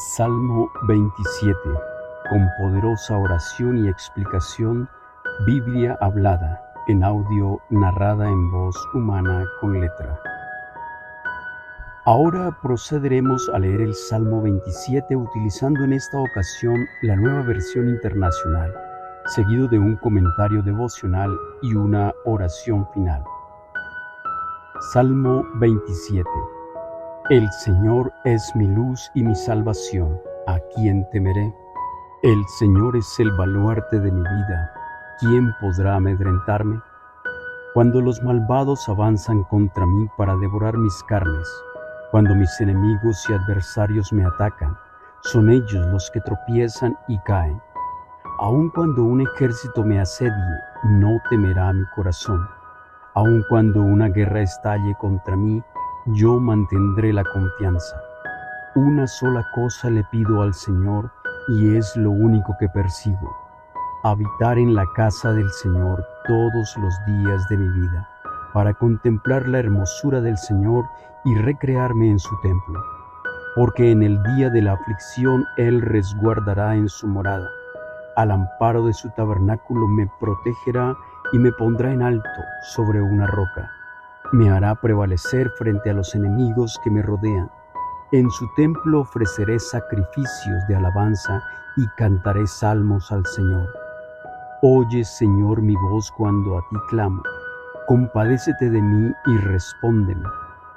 Salmo 27. Con poderosa oración y explicación, Biblia hablada, en audio narrada en voz humana con letra. Ahora procederemos a leer el Salmo 27 utilizando en esta ocasión la Nueva Versión Internacional, seguido de un comentario devocional y una oración final. Salmo 27. El Señor es mi luz y mi salvación, ¿a quién temeré? El Señor es el baluarte de mi vida, ¿quién podrá amedrentarme? Cuando los malvados avanzan contra mí para devorar mis carnes, cuando mis enemigos y adversarios me atacan, son ellos los que tropiezan y caen. Aun cuando un ejército me asedie, no temerá mi corazón. Aun cuando una guerra estalle contra mí, yo mantendré la confianza. Una sola cosa le pido al Señor y es lo único que persigo: habitar en la casa del Señor todos los días de mi vida, para contemplar la hermosura del Señor y recrearme en su templo. Porque en el día de la aflicción Él resguardará en su morada. Al amparo de su tabernáculo me protegerá y me pondrá en alto sobre una roca. Me hará prevalecer frente a los enemigos que me rodean. En su templo ofreceré sacrificios de alabanza y cantaré salmos al Señor. Oye, Señor, mi voz cuando a ti clamo. Compadécete de mí y respóndeme.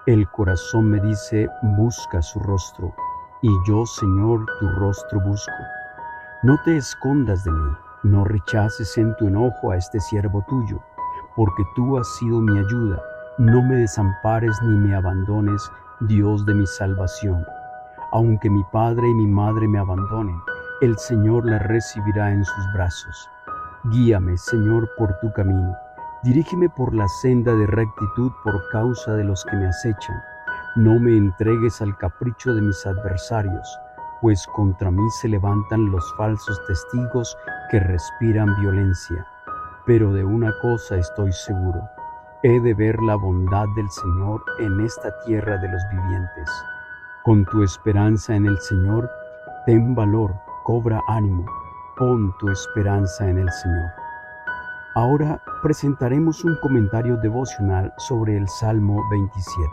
El corazón me dice, busca su rostro, y yo, Señor, tu rostro busco. No te escondas de mí, no rechaces en tu enojo a este siervo tuyo, porque tú has sido mi ayuda. No me desampares ni me abandones, Dios de mi salvación. Aunque mi padre y mi madre me abandonen, el Señor la recibirá en sus brazos. Guíame, Señor, por tu camino. Dirígeme por la senda de rectitud por causa de los que me acechan. No me entregues al capricho de mis adversarios, pues contra mí se levantan los falsos testigos que respiran violencia. Pero de una cosa estoy seguro: he de ver la bondad del Señor en esta tierra de los vivientes. Con tu esperanza en el Señor, ten valor, cobra ánimo, pon tu esperanza en el Señor. Ahora presentaremos un comentario devocional sobre el Salmo 27.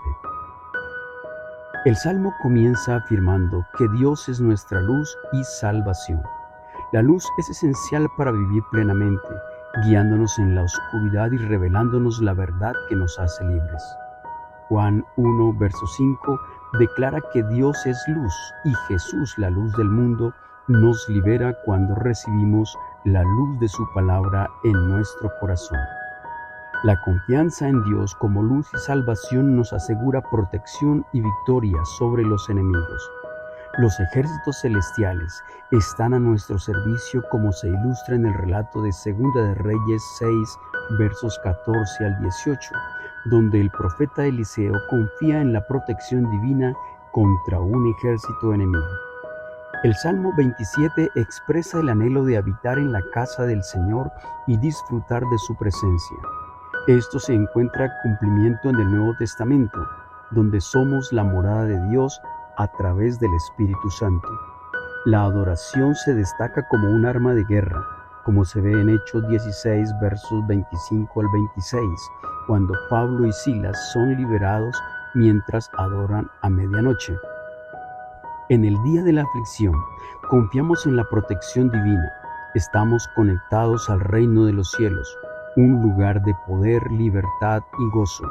El Salmo comienza afirmando que Dios es nuestra luz y salvación. La luz es esencial para vivir plenamente, guiándonos en la oscuridad y revelándonos la verdad que nos hace libres. Juan 1, verso 5 declara que Dios es luz y Jesús, la luz del mundo, nos libera cuando recibimos la luz de su palabra en nuestro corazón. La confianza en Dios como luz y salvación nos asegura protección y victoria sobre los enemigos. Los ejércitos celestiales están a nuestro servicio, como se ilustra en el relato de Segunda de Reyes 6, versos 14 al 18, donde el profeta Eliseo confía en la protección divina contra un ejército enemigo. El Salmo 27 expresa el anhelo de habitar en la casa del Señor y disfrutar de su presencia. Esto se encuentra cumplimiento en el Nuevo Testamento, donde somos la morada de Dios a través del Espíritu Santo. La adoración se destaca como un arma de guerra, como se ve en Hechos 16, versos 25 al 26, cuando Pablo y Silas son liberados mientras adoran a medianoche. En el día de la aflicción, confiamos en la protección divina. Estamos conectados al reino de los cielos, un lugar de poder, libertad y gozo.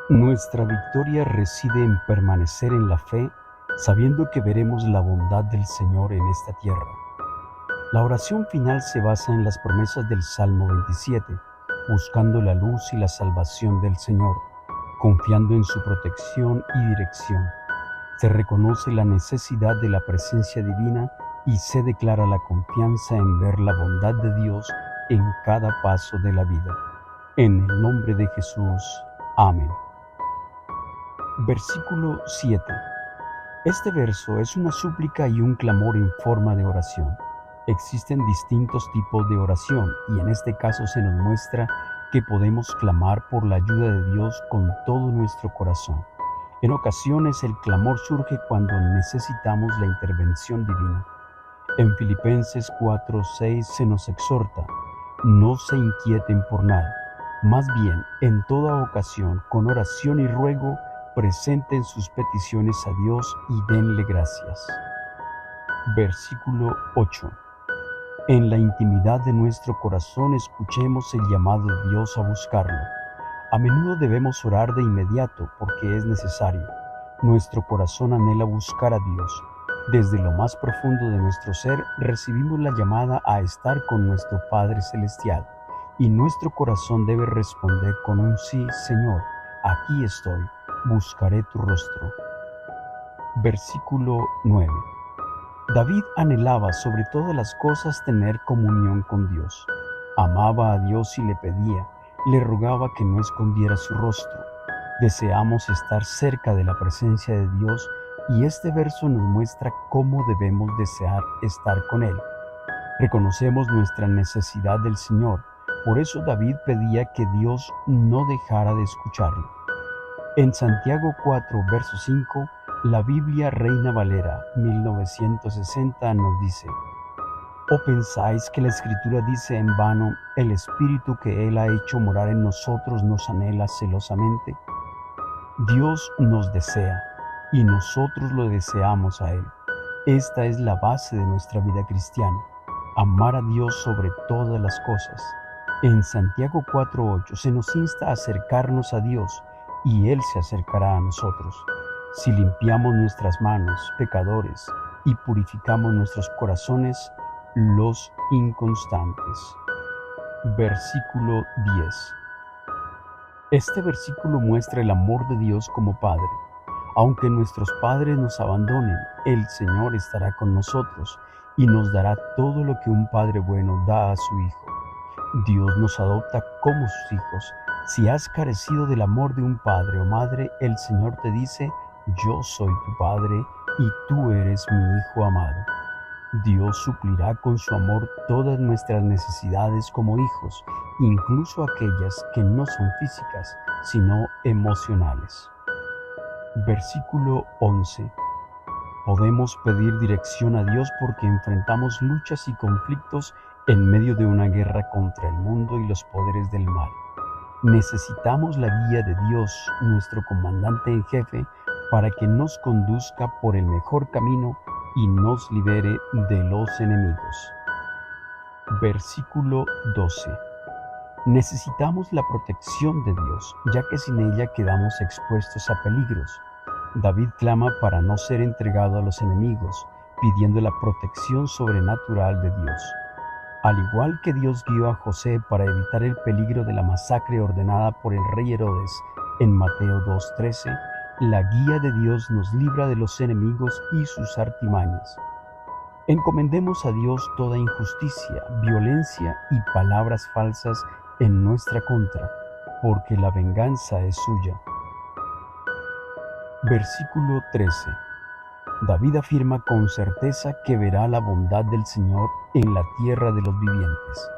Nuestra victoria reside en permanecer en la fe, sabiendo que veremos la bondad del Señor en esta tierra. La oración final se basa en las promesas del Salmo 27, buscando la luz y la salvación del Señor, confiando en su protección y dirección. Se reconoce la necesidad de la presencia divina y se declara la confianza en ver la bondad de Dios en cada paso de la vida. En el nombre de Jesús. Amén. Versículo 7. Este verso es una súplica y un clamor en forma de oración. Existen distintos tipos de oración y en este caso se nos muestra que podemos clamar por la ayuda de Dios con todo nuestro corazón. En ocasiones el clamor surge cuando necesitamos la intervención divina. En Filipenses 4:6 se nos exhorta: no se inquieten por nada, más bien en toda ocasión, con oración y ruego, presenten sus peticiones a Dios y denle gracias. Versículo 8. En la intimidad de nuestro corazón escuchemos el llamado de Dios a buscarlo. A menudo debemos orar de inmediato porque es necesario. Nuestro corazón anhela buscar a Dios. Desde lo más profundo de nuestro ser recibimos la llamada a estar con nuestro Padre Celestial, y nuestro corazón debe responder con un sí: Señor, aquí estoy, buscaré tu rostro. Versículo 9. David anhelaba sobre todas las cosas tener comunión con Dios. Amaba a Dios y le rogaba que no escondiera su rostro. Deseamos estar cerca de la presencia de Dios, y este verso nos muestra cómo debemos desear estar con Él. Reconocemos nuestra necesidad del Señor, por eso David pedía que Dios no dejara de escucharlo. En Santiago 4, verso 5, la Biblia Reina Valera 1960 nos dice: ¿O pensáis que la Escritura dice en vano, el Espíritu que Él ha hecho morar en nosotros nos anhela celosamente? Dios nos desea y nosotros lo deseamos a Él. Esta es la base de nuestra vida cristiana: amar a Dios sobre todas las cosas. En Santiago 4:8 se nos insta a acercarnos a Dios y Él se acercará a nosotros. Si limpiamos nuestras manos, pecadores, y purificamos nuestros corazones, los inconstantes. Versículo 10. Este versículo muestra el amor de Dios como Padre. Aunque nuestros padres nos abandonen, el Señor estará con nosotros y nos dará todo lo que un padre bueno da a su hijo. Dios nos adopta como sus hijos. Si has carecido del amor de un padre o madre, el Señor te dice: yo soy tu Padre y tú eres mi Hijo amado. Dios suplirá con su amor todas nuestras necesidades como hijos, incluso aquellas que no son físicas, sino emocionales. Versículo 11. Podemos pedir dirección a Dios porque enfrentamos luchas y conflictos en medio de una guerra contra el mundo y los poderes del mal. Necesitamos la guía de Dios, nuestro comandante en jefe, para que nos conduzca por el mejor camino y nos libere de los enemigos. Versículo 12. Necesitamos la protección de Dios, ya que sin ella quedamos expuestos a peligros. David clama para no ser entregado a los enemigos, pidiendo la protección sobrenatural de Dios. Al igual que Dios guió a José para evitar el peligro de la masacre ordenada por el rey Herodes en Mateo 2:13, la guía de Dios nos libra de los enemigos y sus artimañas. Encomendemos a Dios toda injusticia, violencia y palabras falsas en nuestra contra, porque la venganza es suya. Versículo 13. David afirma con certeza que verá la bondad del Señor en la tierra de los vivientes.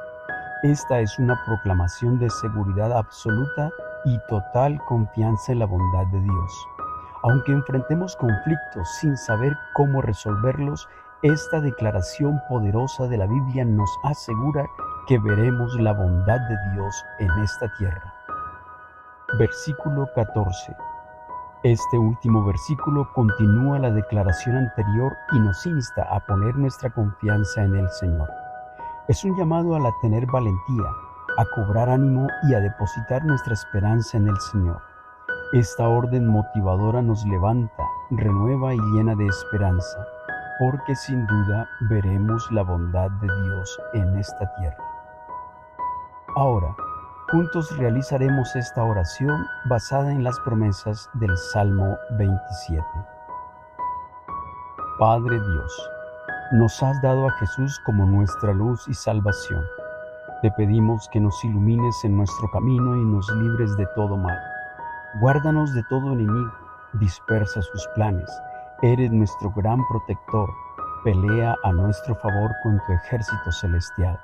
Esta es una proclamación de seguridad absoluta y total confianza en la bondad de Dios. Aunque enfrentemos conflictos sin saber cómo resolverlos, esta declaración poderosa de la Biblia nos asegura que veremos la bondad de Dios en esta tierra. Versículo 14. Este último versículo continúa la declaración anterior y nos insta a poner nuestra confianza en el Señor. Es un llamado a tener valentía, a cobrar ánimo y a depositar nuestra esperanza en el Señor. Esta orden motivadora nos levanta, renueva y llena de esperanza, porque sin duda veremos la bondad de Dios en esta tierra. Ahora, juntos realizaremos esta oración basada en las promesas del Salmo 27. Padre Dios, nos has dado a Jesús como nuestra luz y salvación. Te pedimos que nos ilumines en nuestro camino y nos libres de todo mal. Guárdanos de todo enemigo, dispersa sus planes. Eres nuestro gran protector. Pelea a nuestro favor con tu ejército celestial.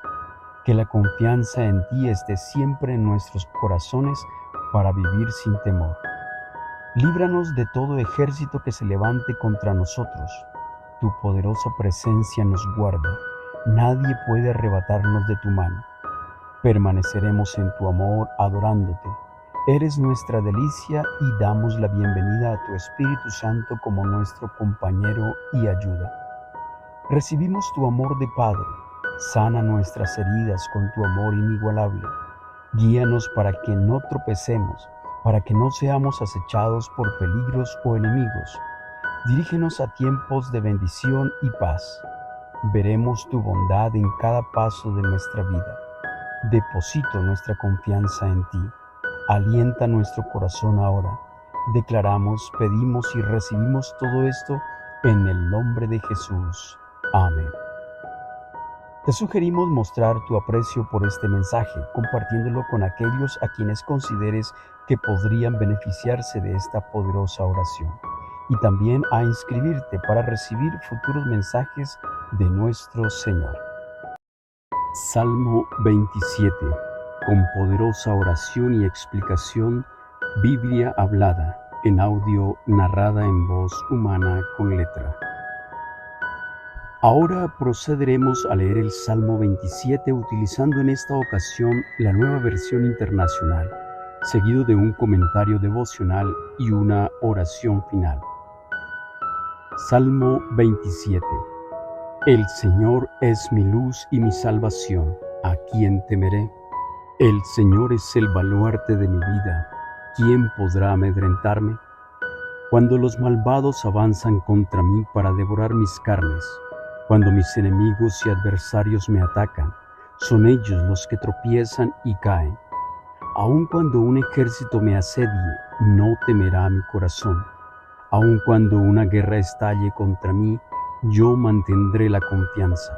Que la confianza en ti esté siempre en nuestros corazones para vivir sin temor. Líbranos de todo ejército que se levante contra nosotros. Tu poderosa presencia nos guarda. Nadie puede arrebatarnos de tu mano. Permaneceremos en tu amor adorándote. Eres nuestra delicia y damos la bienvenida a tu Espíritu Santo como nuestro compañero y ayuda. Recibimos tu amor de Padre. Sana nuestras heridas con tu amor inigualable. Guíanos para que no tropecemos, para que no seamos acechados por peligros o enemigos. Dirígenos a tiempos de bendición y paz. Veremos tu bondad en cada paso de nuestra vida. Deposito nuestra confianza en ti. Alienta nuestro corazón ahora. Declaramos, pedimos y recibimos todo esto en el nombre de Jesús. Amén. Te sugerimos mostrar tu aprecio por este mensaje, compartiéndolo con aquellos a quienes consideres que podrían beneficiarse de esta poderosa oración. Y también a inscribirte para recibir futuros mensajes de nuestro Señor. Salmo 27. Con poderosa oración y explicación, Biblia hablada, en audio narrada en voz humana con letra. Ahora procederemos a leer el Salmo 27 utilizando en esta ocasión la Nueva Versión Internacional, seguido de un comentario devocional y una oración final. Salmo 27. El Señor es mi luz y mi salvación, ¿a quién temeré? El Señor es el baluarte de mi vida, ¿quién podrá amedrentarme? Cuando los malvados avanzan contra mí para devorar mis carnes, cuando mis enemigos y adversarios me atacan, son ellos los que tropiezan y caen. Aun cuando un ejército me asedie, no temerá mi corazón. Aun cuando una guerra estalle contra mí, yo mantendré la confianza.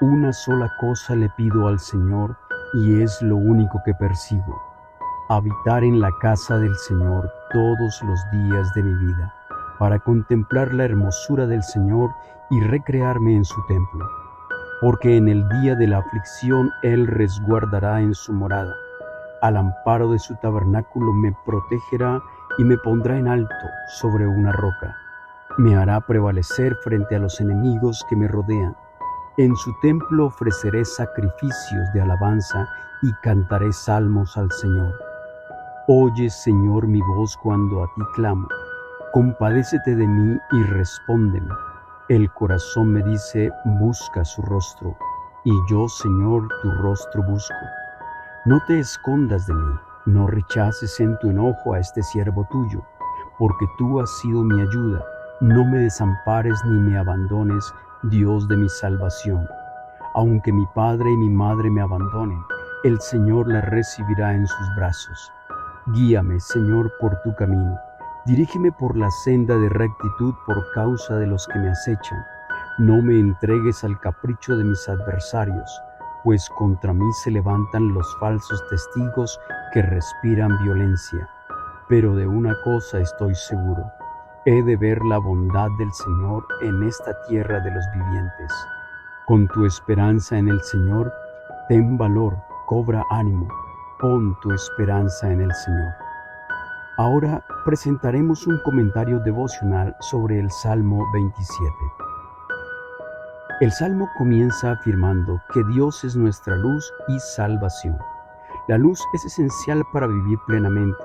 Una sola cosa le pido al Señor y es lo único que persigo: habitar en la casa del Señor todos los días de mi vida, para contemplar la hermosura del Señor y recrearme en su templo. Porque en el día de la aflicción Él resguardará en su morada. Al amparo de su tabernáculo me protegerá y me pondrá en alto sobre una roca. Me hará prevalecer frente a los enemigos que me rodean. En su templo ofreceré sacrificios de alabanza y cantaré salmos al Señor. Oye, Señor, mi voz cuando a ti clamo. Compadécete de mí y respóndeme. El corazón me dice, busca su rostro, y yo, Señor, tu rostro busco. No te escondas de mí, no rechaces en tu enojo a este siervo tuyo, porque tú has sido mi ayuda. No me desampares ni me abandones, Dios de mi salvación. Aunque mi padre y mi madre me abandonen, el Señor la recibirá en sus brazos. Guíame, Señor, por tu camino. Dirígeme por la senda de rectitud por causa de los que me acechan. No me entregues al capricho de mis adversarios, pues contra mí se levantan los falsos testigos que respiran violencia. Pero de una cosa estoy seguro: he de ver la bondad del Señor en esta tierra de los vivientes. Con tu esperanza en el Señor, ten valor, cobra ánimo, pon tu esperanza en el Señor. Ahora presentaremos un comentario devocional sobre el Salmo 27. El Salmo comienza afirmando que Dios es nuestra luz y salvación. La luz es esencial para vivir plenamente,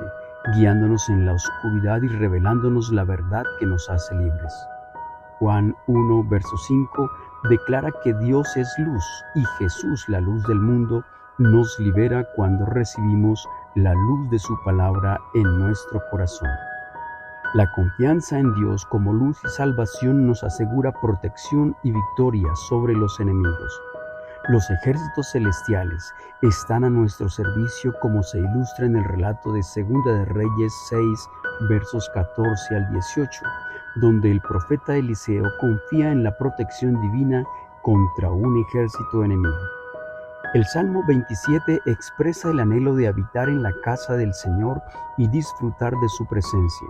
guiándonos en la oscuridad y revelándonos la verdad que nos hace libres. Juan 1, verso 5 declara que Dios es luz y Jesús, la luz del mundo, nos libera cuando recibimos la luz de su palabra en nuestro corazón. La confianza en Dios como luz y salvación nos asegura protección y victoria sobre los enemigos. Los ejércitos celestiales están a nuestro servicio, como se ilustra en el relato de Segunda de Reyes 6, versos 14 al 18, donde el profeta Eliseo confía en la protección divina contra un ejército enemigo. El Salmo 27 expresa el anhelo de habitar en la casa del Señor y disfrutar de su presencia.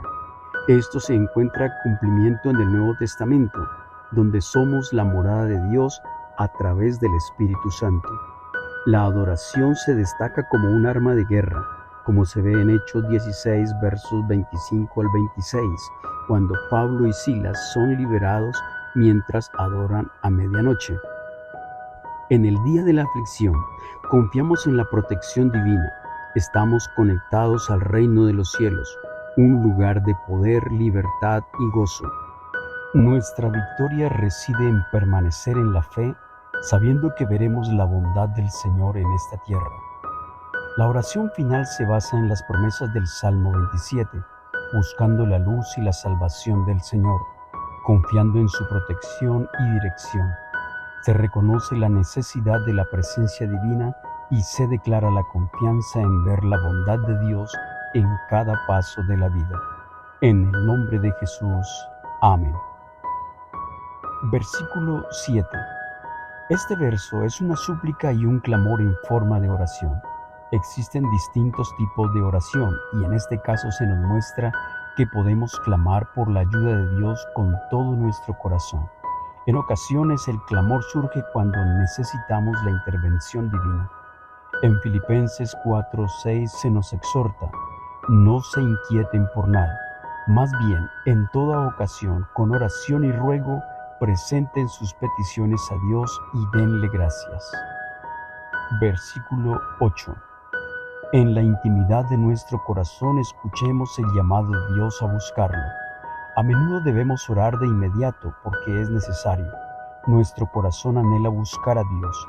Esto se encuentra cumplimiento en el Nuevo Testamento, donde somos la morada de Dios a través del Espíritu Santo. La adoración se destaca como un arma de guerra, como se ve en Hechos 16, versos 25 al 26, cuando Pablo y Silas son liberados mientras adoran a medianoche. En el día de la aflicción, confiamos en la protección divina. Estamos conectados al reino de los cielos, un lugar de poder, libertad y gozo. Nuestra victoria reside en permanecer en la fe, sabiendo que veremos la bondad del Señor en esta tierra. La oración final se basa en las promesas del Salmo 27, buscando la luz y la salvación del Señor, confiando en su protección y dirección. Se reconoce la necesidad de la presencia divina y se declara la confianza en ver la bondad de Dios en cada paso de la vida. En el nombre de Jesús. Amén. Versículo 7. Este verso es una súplica y un clamor en forma de oración. Existen distintos tipos de oración y en este caso se nos muestra que podemos clamar por la ayuda de Dios con todo nuestro corazón. En ocasiones el clamor surge cuando necesitamos la intervención divina. En Filipenses 4:6 se nos exhorta: no se inquieten por nada, más bien en toda ocasión con oración y ruego presenten sus peticiones a Dios y denle gracias. Versículo 8. En la intimidad de nuestro corazón escuchemos el llamado de Dios a buscarlo. A menudo debemos orar de inmediato porque es necesario. Nuestro corazón anhela buscar a Dios.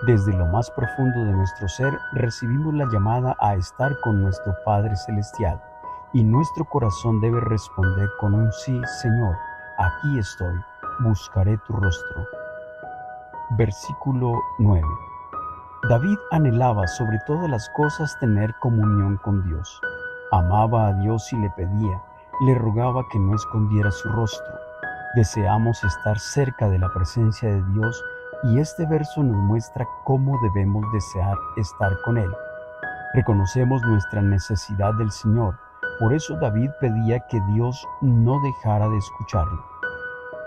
Desde lo más profundo de nuestro ser recibimos la llamada a estar con nuestro Padre Celestial y nuestro corazón debe responder con un sí: Señor, aquí estoy, buscaré tu rostro. Versículo 9. David anhelaba sobre todas las cosas tener comunión con Dios. Amaba a Dios y le pedía, le rogaba que no escondiera su rostro. Deseamos estar cerca de la presencia de Dios y este verso nos muestra cómo debemos desear estar con Él. Reconocemos nuestra necesidad del Señor, por eso David pedía que Dios no dejara de escucharlo.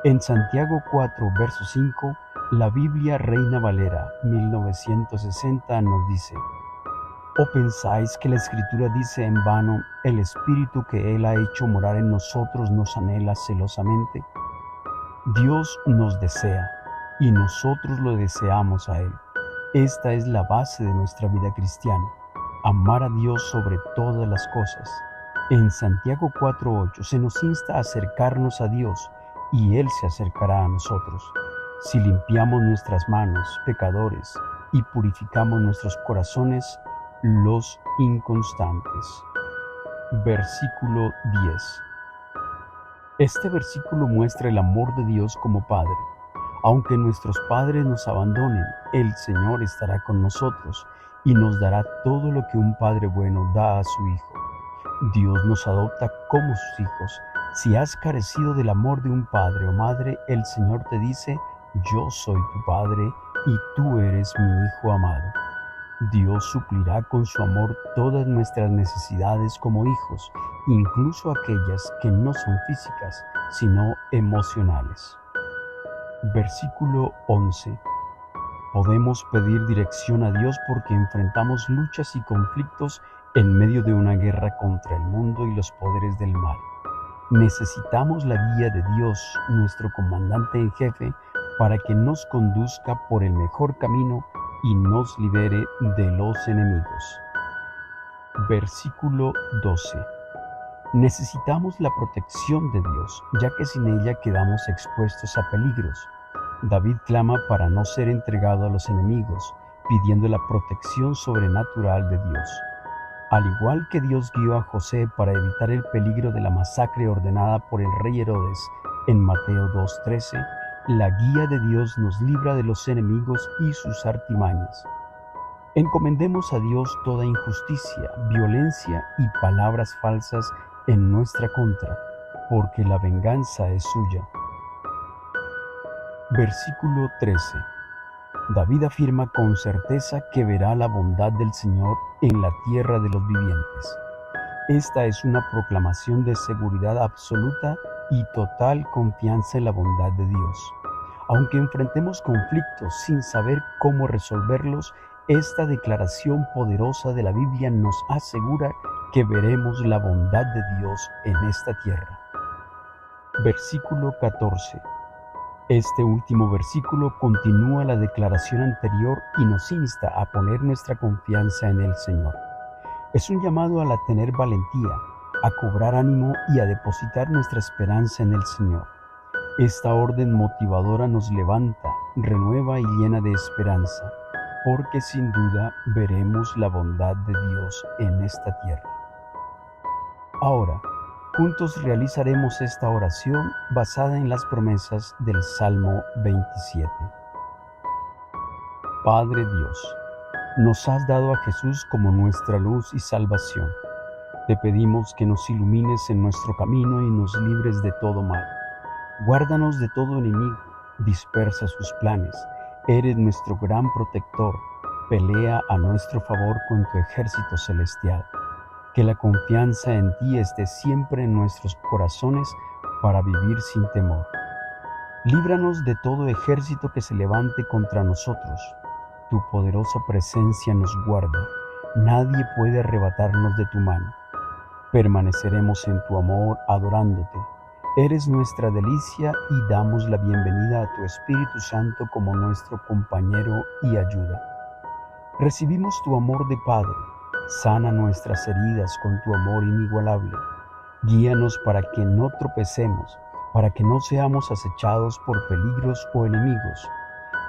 En Santiago 4, verso 5, la Biblia Reina Valera 1960 nos dice: ¿O pensáis que la Escritura dice en vano, el Espíritu que Él ha hecho morar en nosotros nos anhela celosamente? Dios nos desea y nosotros lo deseamos a Él. Esta es la base de nuestra vida cristiana, amar a Dios sobre todas las cosas. En Santiago 4:8 se nos insta a acercarnos a Dios y Él se acercará a nosotros. Si limpiamos nuestras manos, pecadores, y purificamos nuestros corazones, los inconstantes. Versículo 10. Este versículo muestra el amor de Dios como Padre. Aunque nuestros padres nos abandonen, el Señor estará con nosotros y nos dará todo lo que un padre bueno da a su hijo. Dios nos adopta como sus hijos. Si has carecido del amor de un padre o madre, el Señor te dice: yo soy tu Padre y tú eres mi Hijo amado. Dios suplirá con su amor todas nuestras necesidades como hijos, incluso aquellas que no son físicas, sino emocionales. Versículo 11. Podemos pedir dirección a Dios porque enfrentamos luchas y conflictos en medio de una guerra contra el mundo y los poderes del mal. Necesitamos la guía de Dios, nuestro comandante en jefe, para que nos conduzca por el mejor camino y nos libere de los enemigos. Versículo 12. Necesitamos la protección de Dios, ya que sin ella quedamos expuestos a peligros. David clama para no ser entregado a los enemigos, pidiendo la protección sobrenatural de Dios. Al igual que Dios guió a José para evitar el peligro de la masacre ordenada por el rey Herodes en Mateo 2:13, la guía de Dios nos libra de los enemigos y sus artimañas. Encomendemos a Dios toda injusticia, violencia y palabras falsas en nuestra contra, porque la venganza es suya. Versículo 13. David afirma con certeza que verá la bondad del Señor en la tierra de los vivientes. Esta es una proclamación de seguridad absoluta y total confianza en la bondad de Dios. Aunque enfrentemos conflictos sin saber cómo resolverlos, esta declaración poderosa de la Biblia nos asegura que veremos la bondad de Dios en esta tierra. Versículo 14. Este último versículo continúa la declaración anterior y nos insta a poner nuestra confianza en el Señor. Es un llamado a tener valentía, a cobrar ánimo y a depositar nuestra esperanza en el Señor. Esta orden motivadora nos levanta, renueva y llena de esperanza, porque sin duda veremos la bondad de Dios en esta tierra. Ahora, juntos realizaremos esta oración basada en las promesas del Salmo 27. Padre Dios, nos has dado a Jesús como nuestra luz y salvación. Te pedimos que nos ilumines en nuestro camino y nos libres de todo mal. Guárdanos de todo enemigo, dispersa sus planes. Eres nuestro gran protector. Pelea a nuestro favor con tu ejército celestial. Que la confianza en ti esté siempre en nuestros corazones para vivir sin temor. Líbranos de todo ejército que se levante contra nosotros. Tu poderosa presencia nos guarda. Nadie puede arrebatarnos de tu mano. Permaneceremos en tu amor adorándote. Eres nuestra delicia y damos la bienvenida a tu Espíritu Santo como nuestro compañero y ayuda. Recibimos tu amor de Padre. Sana nuestras heridas con tu amor inigualable. Guíanos para que no tropecemos, para que no seamos acechados por peligros o enemigos.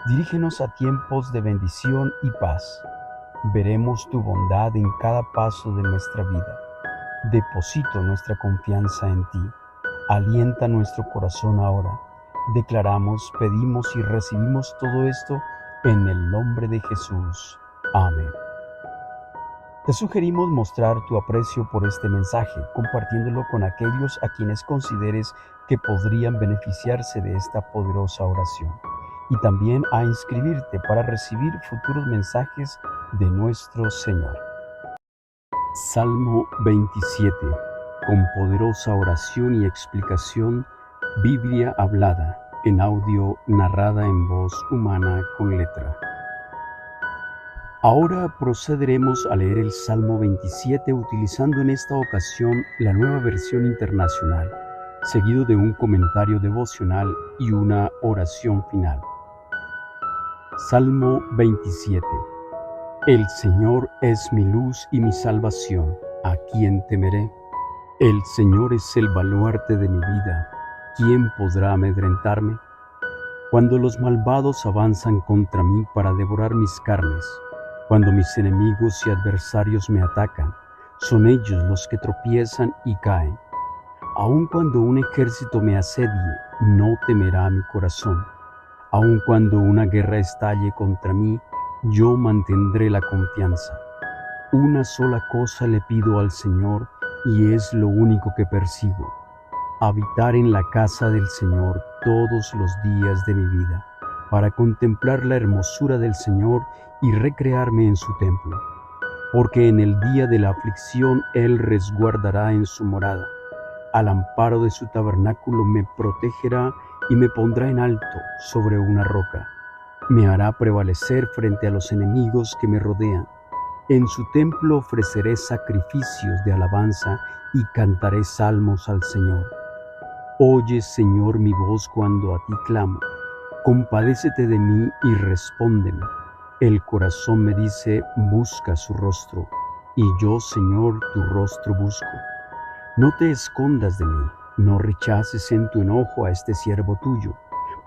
Dirígenos a tiempos de bendición y paz. Veremos tu bondad en cada paso de nuestra vida. Deposito nuestra confianza en ti. Alienta nuestro corazón ahora. Declaramos, pedimos y recibimos todo esto en el nombre de Jesús. Amén. Te sugerimos mostrar tu aprecio por este mensaje, compartiéndolo con aquellos a quienes consideres que podrían beneficiarse de esta poderosa oración. Y también a inscribirte para recibir futuros mensajes de nuestro Señor. Salmo 27. Con poderosa oración y explicación, Biblia hablada, en audio narrada en voz humana con letra. Ahora procederemos a leer el Salmo 27 utilizando en esta ocasión la Nueva Versión Internacional, seguido de un comentario devocional y una oración final. Salmo 27. El Señor es mi luz y mi salvación, ¿a quién temeré? El Señor es el baluarte de mi vida, ¿quién podrá amedrentarme? Cuando los malvados avanzan contra mí para devorar mis carnes, cuando mis enemigos y adversarios me atacan, son ellos los que tropiezan y caen. Aun cuando un ejército me asedie, no temerá mi corazón. Aun cuando una guerra estalle contra mí, yo mantendré la confianza. Una sola cosa le pido al Señor y es lo único que persigo: habitar en la casa del Señor todos los días de mi vida, para contemplar la hermosura del Señor y recrearme en su templo. Porque en el día de la aflicción Él resguardará en su morada. Al amparo de su tabernáculo me protegerá y me pondrá en alto sobre una roca. Me hará prevalecer frente a los enemigos que me rodean. En su templo ofreceré sacrificios de alabanza y cantaré salmos al Señor. Oye, Señor, mi voz cuando a ti clamo. Compadécete de mí y respóndeme. El corazón me dice, busca su rostro, y yo, Señor, tu rostro busco. No te escondas de mí, no rechaces en tu enojo a este siervo tuyo,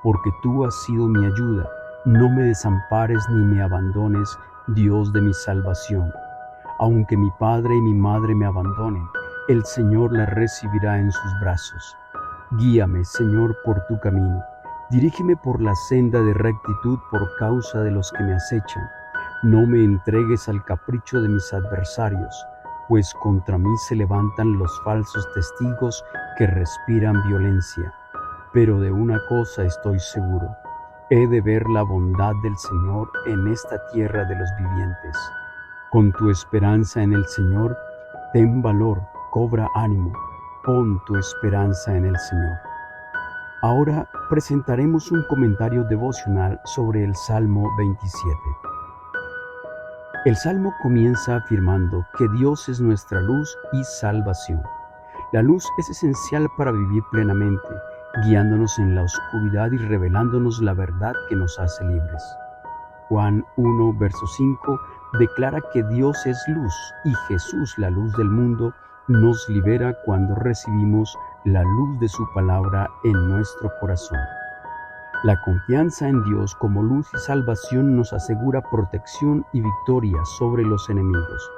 porque tú has sido mi ayuda. No me desampares ni me abandones, Dios de mi salvación. Aunque mi padre y mi madre me abandonen, el Señor la recibirá en sus brazos. Guíame, Señor, por tu camino. Dirígeme por la senda de rectitud por causa de los que me acechan. No me entregues al capricho de mis adversarios, pues contra mí se levantan los falsos testigos que respiran violencia. Pero de una cosa estoy seguro: he de ver la bondad del Señor en esta tierra de los vivientes. Con tu esperanza en el Señor, ten valor, cobra ánimo, pon tu esperanza en el Señor. Ahora presentaremos un comentario devocional sobre el Salmo 27. El Salmo comienza afirmando que Dios es nuestra luz y salvación. La luz es esencial para vivir plenamente, guiándonos en la oscuridad y revelándonos la verdad que nos hace libres. Juan 1, verso 5 declara que Dios es luz y Jesús, la luz del mundo, nos libera cuando recibimos la luz de su palabra en nuestro corazón. La confianza en Dios como luz y salvación nos asegura protección y victoria sobre los enemigos.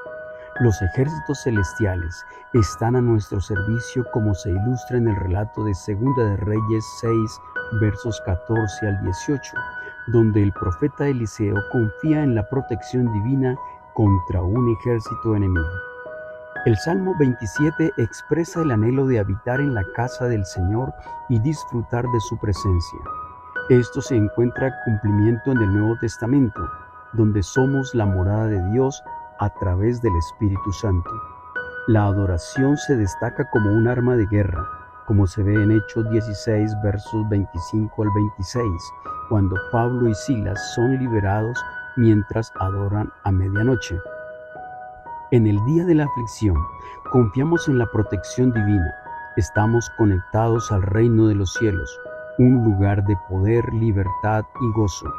Los ejércitos celestiales están a nuestro servicio como se ilustra en el relato de Segunda de Reyes 6, versos 14 al 18, donde el profeta Eliseo confía en la protección divina contra un ejército enemigo. El Salmo 27 expresa el anhelo de habitar en la casa del Señor y disfrutar de su presencia. Esto se encuentra cumplimiento en el Nuevo Testamento, donde somos la morada de Dios a través del Espíritu Santo. La adoración se destaca como un arma de guerra, como se ve en Hechos 16, versos 25 al 26, cuando Pablo y Silas son liberados mientras adoran a medianoche. En el día de la aflicción, confiamos en la protección divina. Estamos conectados al reino de los cielos, un lugar de poder, libertad y gozo.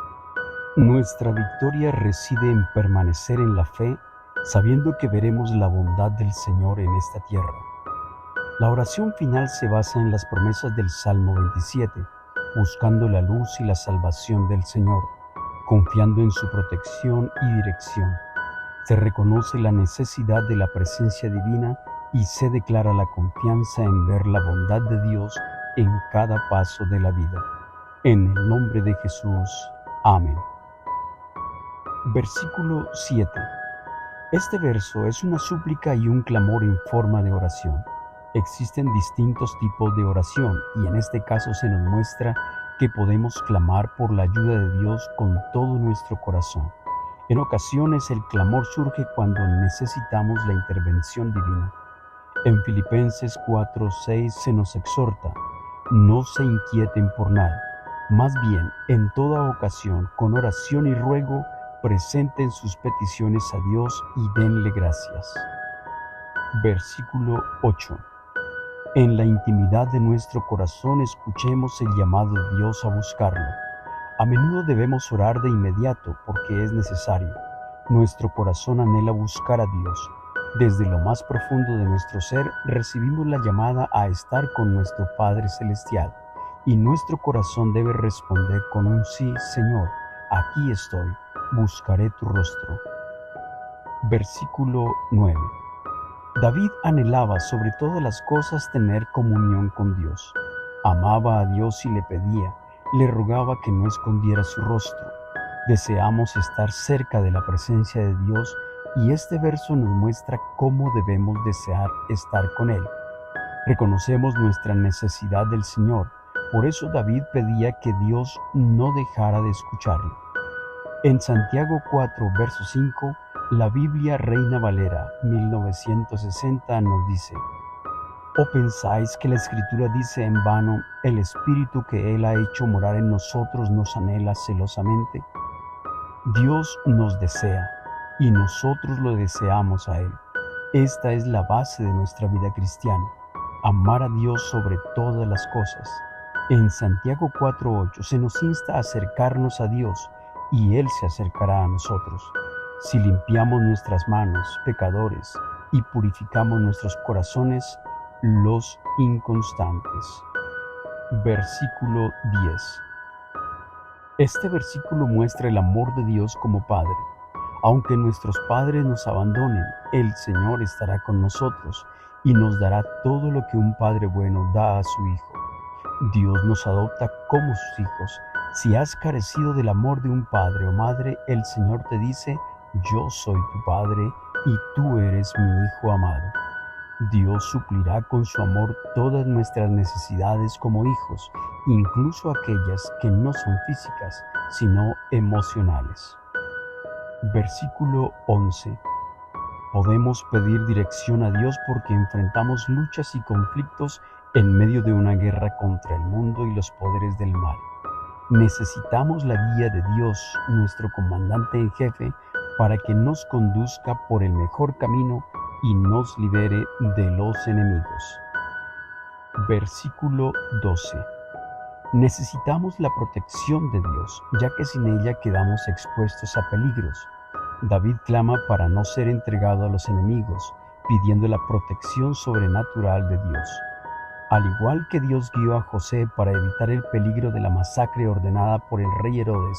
Nuestra victoria reside en permanecer en la fe, sabiendo que veremos la bondad del Señor en esta tierra. La oración final se basa en las promesas del Salmo 27, buscando la luz y la salvación del Señor, confiando en su protección y dirección. Se reconoce la necesidad de la presencia divina y se declara la confianza en ver la bondad de Dios en cada paso de la vida. En el nombre de Jesús. Amén. Versículo 7. Este verso es una súplica y un clamor en forma de oración. Existen distintos tipos de oración y en este caso se nos muestra que podemos clamar por la ayuda de Dios con todo nuestro corazón. En ocasiones el clamor surge cuando necesitamos la intervención divina. En Filipenses 4:6 se nos exhorta: no se inquieten por nada, más bien en toda ocasión con oración y ruego presenten sus peticiones a Dios y denle gracias. Versículo 8. En la intimidad de nuestro corazón escuchemos el llamado de Dios a buscarlo. A menudo debemos orar de inmediato porque es necesario. Nuestro corazón anhela buscar a Dios. Desde lo más profundo de nuestro ser recibimos la llamada a estar con nuestro Padre Celestial y nuestro corazón debe responder con un sí: Señor, aquí estoy, buscaré tu rostro. Versículo 9. David anhelaba sobre todas las cosas tener comunión con Dios. Amaba a Dios y le pedía, le rogaba que no escondiera su rostro. Deseamos estar cerca de la presencia de Dios y este verso nos muestra cómo debemos desear estar con Él. Reconocemos nuestra necesidad del Señor, por eso David pedía que Dios no dejara de escucharlo. En Santiago 4, verso 5, la Biblia Reina Valera 1960 nos dice: ¿O pensáis que la Escritura dice en vano, el Espíritu que Él ha hecho morar en nosotros nos anhela celosamente? Dios nos desea y nosotros lo deseamos a Él. Esta es la base de nuestra vida cristiana, amar a Dios sobre todas las cosas. En Santiago 4:8 se nos insta a acercarnos a Dios y Él se acercará a nosotros. Si limpiamos nuestras manos, pecadores, y purificamos nuestros corazones, los inconstantes. Versículo 10. Este versículo muestra el amor de Dios como Padre. Aunque nuestros padres nos abandonen, el Señor estará con nosotros y nos dará todo lo que un Padre bueno da a su Hijo. Dios nos adopta como sus hijos. Si has carecido del amor de un padre o madre, el Señor te dice: yo soy tu Padre y tú eres mi Hijo amado. Dios suplirá con su amor todas nuestras necesidades como hijos, incluso aquellas que no son físicas, sino emocionales. Versículo 11. Podemos pedir dirección a Dios porque enfrentamos luchas y conflictos en medio de una guerra contra el mundo y los poderes del mal. Necesitamos la guía de Dios, nuestro comandante en jefe, para que nos conduzca por el mejor camino y nos libere de los enemigos. Versículo 12. Necesitamos la protección de Dios, ya que sin ella quedamos expuestos a peligros. David clama para no ser entregado a los enemigos, pidiendo la protección sobrenatural de Dios. Al igual que Dios guió a José para evitar el peligro de la masacre ordenada por el rey Herodes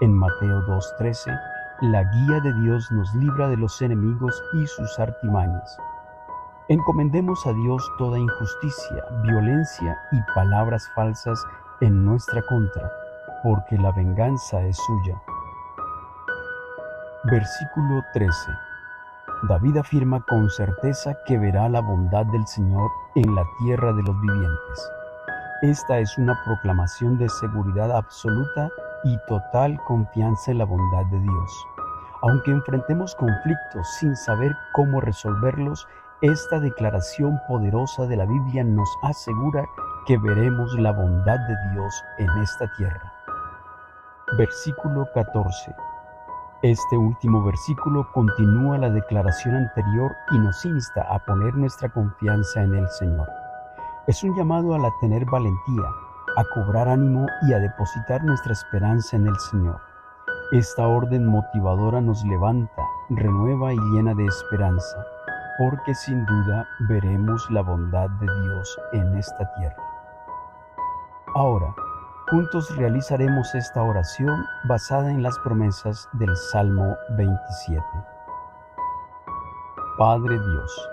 en Mateo 2:13, la guía de Dios nos libra de los enemigos y sus artimañas. Encomendemos a Dios toda injusticia, violencia y palabras falsas en nuestra contra, porque la venganza es suya. Versículo 13. David afirma con certeza que verá la bondad del Señor en la tierra de los vivientes. Esta es una proclamación de seguridad absoluta y total confianza en la bondad de Dios. Aunque enfrentemos conflictos sin saber cómo resolverlos, esta declaración poderosa de la Biblia nos asegura que veremos la bondad de Dios en esta tierra. Versículo 14. Este último versículo continúa la declaración anterior y nos insta a poner nuestra confianza en el Señor. Es un llamado a tener valentía, a cobrar ánimo y a depositar nuestra esperanza en el Señor. Esta orden motivadora nos levanta, renueva y llena de esperanza, porque sin duda veremos la bondad de Dios en esta tierra. Ahora, juntos realizaremos esta oración basada en las promesas del Salmo 27. Padre Dios,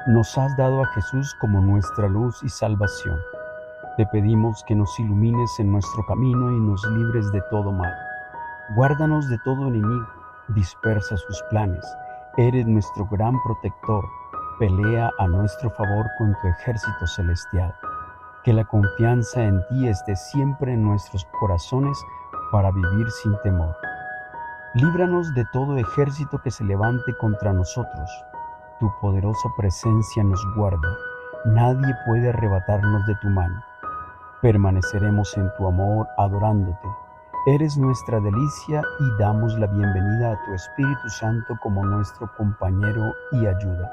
nos has dado a Jesús como nuestra luz y salvación. Te pedimos que nos ilumines en nuestro camino y nos libres de todo mal. Guárdanos de todo enemigo, dispersa sus planes. Eres nuestro gran protector. Pelea a nuestro favor con tu ejército celestial. Que la confianza en ti esté siempre en nuestros corazones para vivir sin temor. Líbranos de todo ejército que se levante contra nosotros. Tu poderosa presencia nos guarda. Nadie puede arrebatarnos de tu mano. Permaneceremos en tu amor adorándote. Eres nuestra delicia y damos la bienvenida a tu Espíritu Santo como nuestro compañero y ayuda.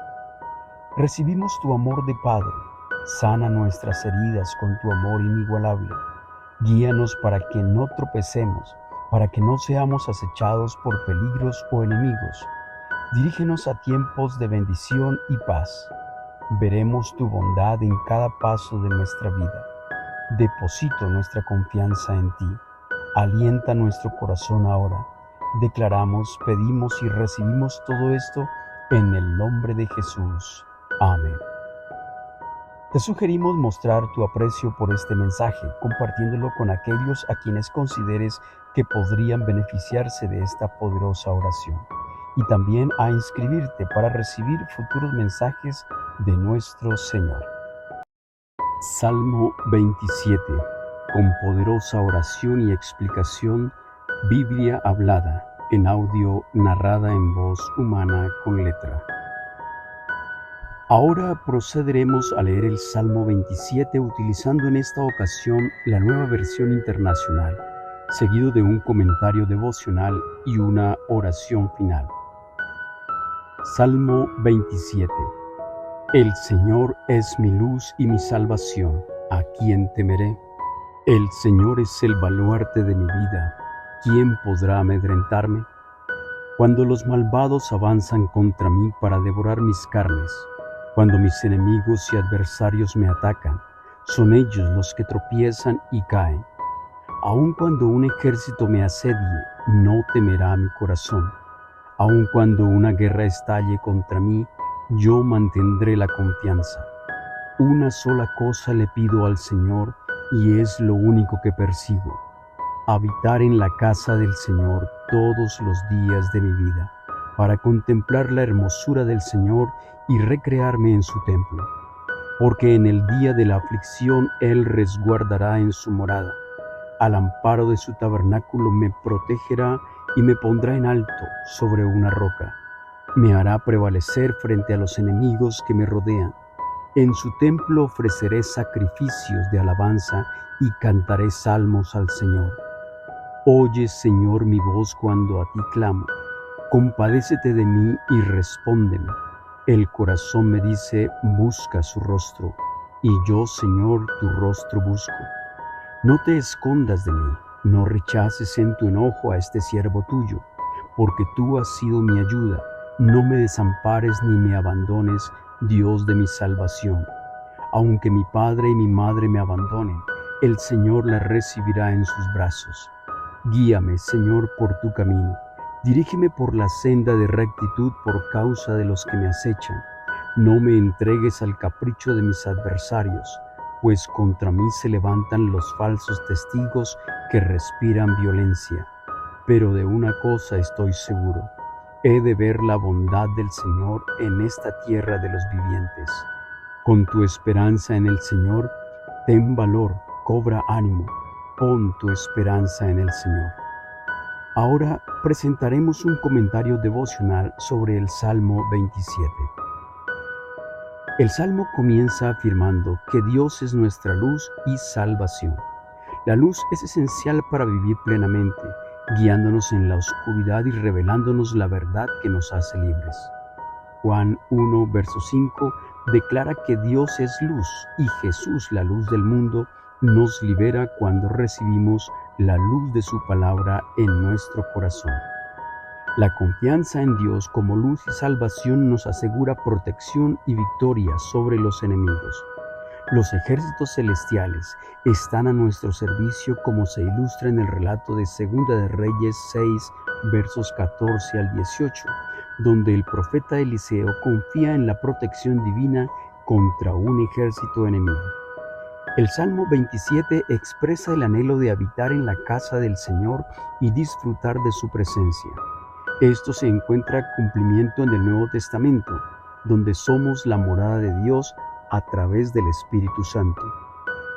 Recibimos tu amor de Padre. Sana nuestras heridas con tu amor inigualable. Guíanos para que no tropecemos, para que no seamos acechados por peligros o enemigos. Dirígenos a tiempos de bendición y paz. Veremos tu bondad en cada paso de nuestra vida. Deposito nuestra confianza en ti. Alienta nuestro corazón ahora. Declaramos, pedimos y recibimos todo esto en el nombre de Jesús. Amén. Te sugerimos mostrar tu aprecio por este mensaje, compartiéndolo con aquellos a quienes consideres que podrían beneficiarse de esta poderosa oración. Y también a inscribirte para recibir futuros mensajes de nuestro Señor. Salmo 27. Con poderosa oración y explicación, Biblia hablada, en audio narrada en voz humana con letra. Ahora procederemos a leer el Salmo 27 utilizando en esta ocasión la Nueva Versión Internacional, seguido de un comentario devocional y una oración final. Salmo 27. El Señor es mi luz y mi salvación, ¿a quién temeré? El Señor es el baluarte de mi vida, ¿quién podrá amedrentarme? Cuando los malvados avanzan contra mí para devorar mis carnes, cuando mis enemigos y adversarios me atacan, son ellos los que tropiezan y caen. Aun cuando un ejército me asedie, no temerá mi corazón. Aun cuando una guerra estalle contra mí, yo mantendré la confianza. Una sola cosa le pido al Señor y es lo único que persigo: habitar en la casa del Señor todos los días de mi vida, para contemplar la hermosura del Señor y recrearme en su templo. Porque en el día de la aflicción Él resguardará en su morada. Al amparo de su tabernáculo me protegerá y me pondrá en alto sobre una roca. Me hará prevalecer frente a los enemigos que me rodean. En su templo ofreceré sacrificios de alabanza y cantaré salmos al Señor. Oye, Señor, mi voz cuando a ti clamo. Compadécete de mí y respóndeme. El corazón me dice, busca su rostro, y yo, Señor, tu rostro busco. No te escondas de mí, no rechaces en tu enojo a este siervo tuyo, porque tú has sido mi ayuda. No me desampares ni me abandones, Dios de mi salvación. Aunque mi padre y mi madre me abandonen, el Señor la recibirá en sus brazos. Guíame, Señor, por tu camino. Dirígeme por la senda de rectitud por causa de los que me acechan. No me entregues al capricho de mis adversarios, pues contra mí se levantan los falsos testigos que respiran violencia. Pero de una cosa estoy seguro, he de ver la bondad del Señor en esta tierra de los vivientes. Con tu esperanza en el Señor, ten valor, cobra ánimo, pon tu esperanza en el Señor. Ahora presentaremos un comentario devocional sobre el Salmo 27. El Salmo comienza afirmando que Dios es nuestra luz y salvación. La luz es esencial para vivir plenamente, guiándonos en la oscuridad y revelándonos la verdad que nos hace libres. Juan 1, verso 5, declara que Dios es luz y Jesús, la luz del mundo, nos libera cuando recibimos la luz de su palabra en nuestro corazón. La confianza en Dios como luz y salvación nos asegura protección y victoria sobre los enemigos. Los ejércitos celestiales están a nuestro servicio como se ilustra en el relato de Segunda de Reyes 6, versos 14 al 18, donde el profeta Eliseo confía en la protección divina contra un ejército enemigo. El Salmo 27 expresa el anhelo de habitar en la casa del Señor y disfrutar de su presencia. Esto se encuentra cumplimiento en el Nuevo Testamento, donde somos la morada de Dios a través del Espíritu Santo.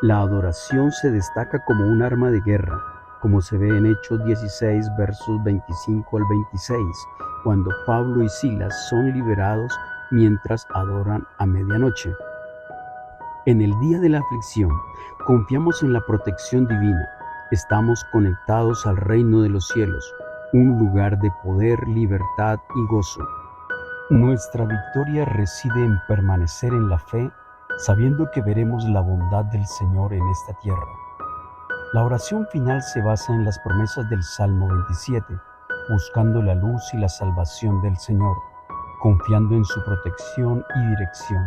La adoración se destaca como un arma de guerra, como se ve en Hechos 16, versos 25 al 26, cuando Pablo y Silas son liberados mientras adoran a medianoche. En el día de la aflicción, confiamos en la protección divina. Estamos conectados al reino de los cielos, un lugar de poder, libertad y gozo. Nuestra victoria reside en permanecer en la fe, sabiendo que veremos la bondad del Señor en esta tierra. La oración final se basa en las promesas del Salmo 27, buscando la luz y la salvación del Señor, confiando en su protección y dirección.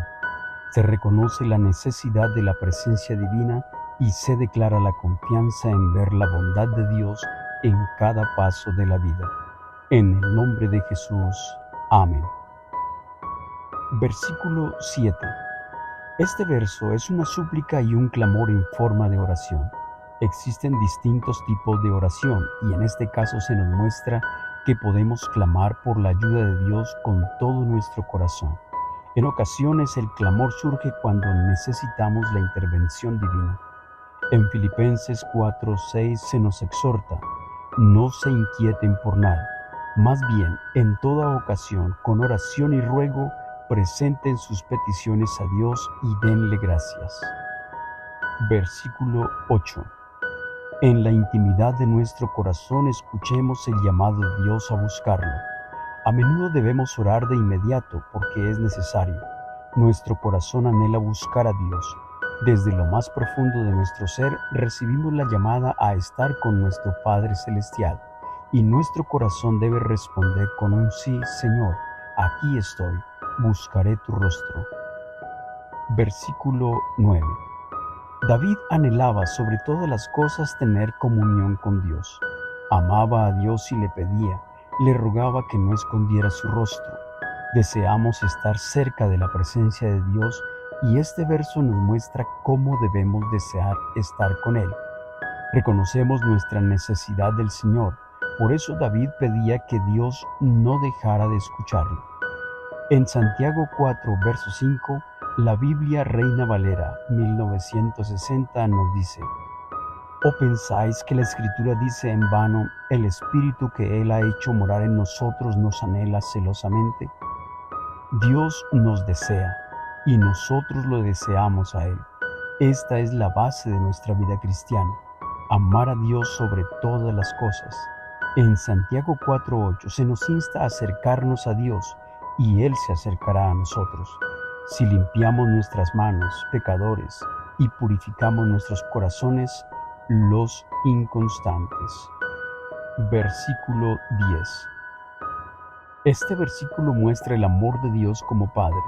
Se reconoce la necesidad de la presencia divina y se declara la confianza en ver la bondad de Dios en cada paso de la vida. En el nombre de Jesús. Amén. Versículo 7. Este verso es una súplica y un clamor en forma de oración. Existen distintos tipos de oración y en este caso se nos muestra que podemos clamar por la ayuda de Dios con todo nuestro corazón. En ocasiones el clamor surge cuando necesitamos la intervención divina. En Filipenses 4:6 se nos exhorta, no se inquieten por nada, más bien en toda ocasión, con oración y ruego, presenten sus peticiones a Dios y denle gracias. Versículo 8. En la intimidad de nuestro corazón escuchemos el llamado de Dios a buscarlo. A menudo debemos orar de inmediato porque es necesario. Nuestro corazón anhela buscar a Dios. Desde lo más profundo de nuestro ser recibimos la llamada a estar con nuestro Padre Celestial y nuestro corazón debe responder con un sí, Señor, aquí estoy, buscaré tu rostro. Versículo 9. David anhelaba sobre todas las cosas tener comunión con Dios. Amaba a Dios y le pedía, le rogaba que no escondiera su rostro. Deseamos estar cerca de la presencia de Dios y este verso nos muestra cómo debemos desear estar con Él. Reconocemos nuestra necesidad del Señor, por eso David pedía que Dios no dejara de escucharlo. En Santiago 4, verso 5, la Biblia Reina Valera 1960 nos dice: ¿O pensáis que la Escritura dice en vano, el Espíritu que Él ha hecho morar en nosotros nos anhela celosamente? Dios nos desea y nosotros lo deseamos a Él. Esta es la base de nuestra vida cristiana, amar a Dios sobre todas las cosas. En Santiago 4:8 se nos insta a acercarnos a Dios y Él se acercará a nosotros. Si limpiamos nuestras manos, pecadores, y purificamos nuestros corazones, los inconstantes. Versículo 10. Este versículo muestra el amor de Dios como Padre.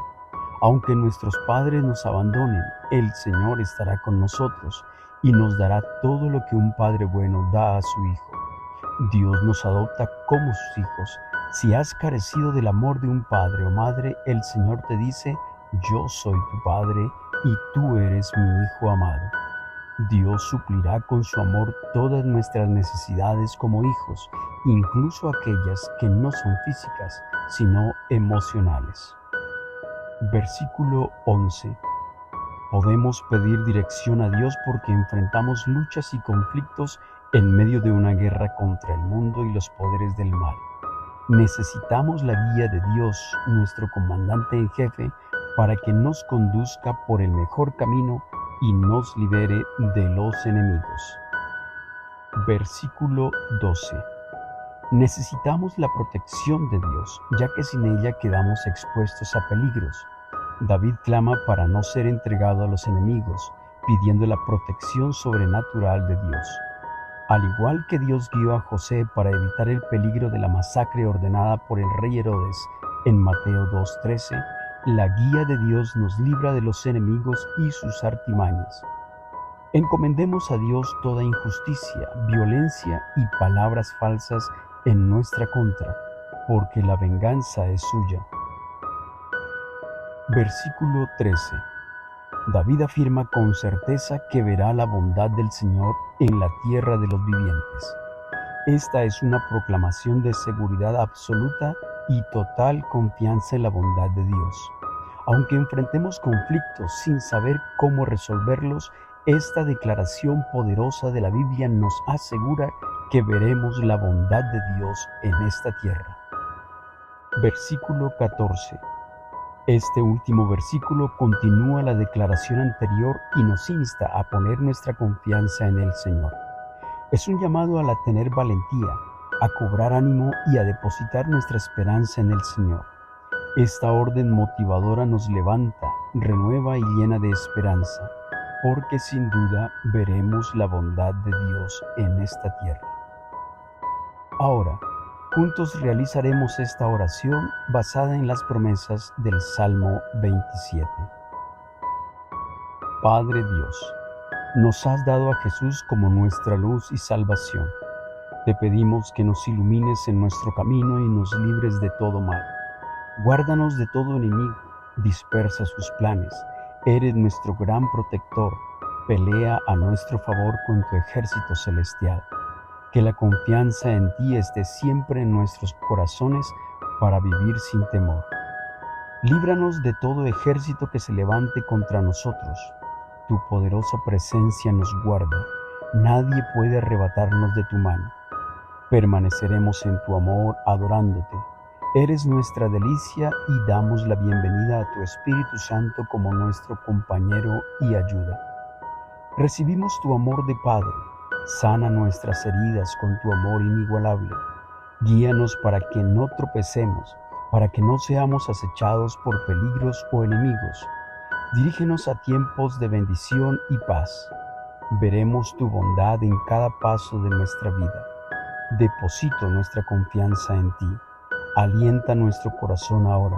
Aunque nuestros padres nos abandonen, el Señor estará con nosotros y nos dará todo lo que un padre bueno da a su hijo. Dios nos adopta como sus hijos. Si has carecido del amor de un padre o madre, el Señor te dice: yo soy tu Padre y tú eres mi Hijo amado. Dios suplirá con su amor todas nuestras necesidades como hijos, incluso aquellas que no son físicas, sino emocionales. Versículo 11. Podemos pedir dirección a Dios porque enfrentamos luchas y conflictos en medio de una guerra contra el mundo y los poderes del mal. Necesitamos la guía de Dios, nuestro comandante en jefe, para que nos conduzca por el mejor camino y nos libere de los enemigos. Versículo 12. Necesitamos la protección de Dios, ya que sin ella quedamos expuestos a peligros. David clama para no ser entregado a los enemigos, pidiendo la protección sobrenatural de Dios. Al igual que Dios guió a José para evitar el peligro de la masacre ordenada por el rey Herodes en Mateo 2:13, la guía de Dios nos libra de los enemigos y sus artimañas. Encomendemos a Dios toda injusticia, violencia y palabras falsas en nuestra contra, porque la venganza es suya. Versículo 13. David afirma con certeza que verá la bondad del Señor en la tierra de los vivientes. Esta es una proclamación de seguridad absoluta y total confianza en la bondad de Dios. Aunque enfrentemos conflictos sin saber cómo resolverlos, esta declaración poderosa de la Biblia nos asegura que veremos la bondad de Dios en esta tierra. Versículo 14. Este último versículo continúa la declaración anterior y nos insta a poner nuestra confianza en el Señor. Es un llamado a tener valentía, a cobrar ánimo y a depositar nuestra esperanza en el Señor. Esta orden motivadora nos levanta, renueva y llena de esperanza, porque sin duda veremos la bondad de Dios en esta tierra. Ahora, juntos realizaremos esta oración basada en las promesas del Salmo 27. Padre Dios, nos has dado a Jesús como nuestra luz y salvación. Te pedimos que nos ilumines en nuestro camino y nos libres de todo mal. Guárdanos de todo enemigo, dispersa sus planes. Eres nuestro gran protector. Pelea a nuestro favor con tu ejército celestial. Que la confianza en ti esté siempre en nuestros corazones para vivir sin temor. Líbranos de todo ejército que se levante contra nosotros. Tu poderosa presencia nos guarda. Nadie puede arrebatarnos de tu mano. Permaneceremos en tu amor adorándote. Eres nuestra delicia y damos la bienvenida a tu Espíritu Santo como nuestro compañero y ayuda. Recibimos tu amor de Padre. Sana nuestras heridas con tu amor inigualable. Guíanos para que no tropecemos, para que no seamos acechados por peligros o enemigos. Dirígenos a tiempos de bendición y paz. Veremos tu bondad en cada paso de nuestra vida. Deposito nuestra confianza en ti. Alienta nuestro corazón ahora.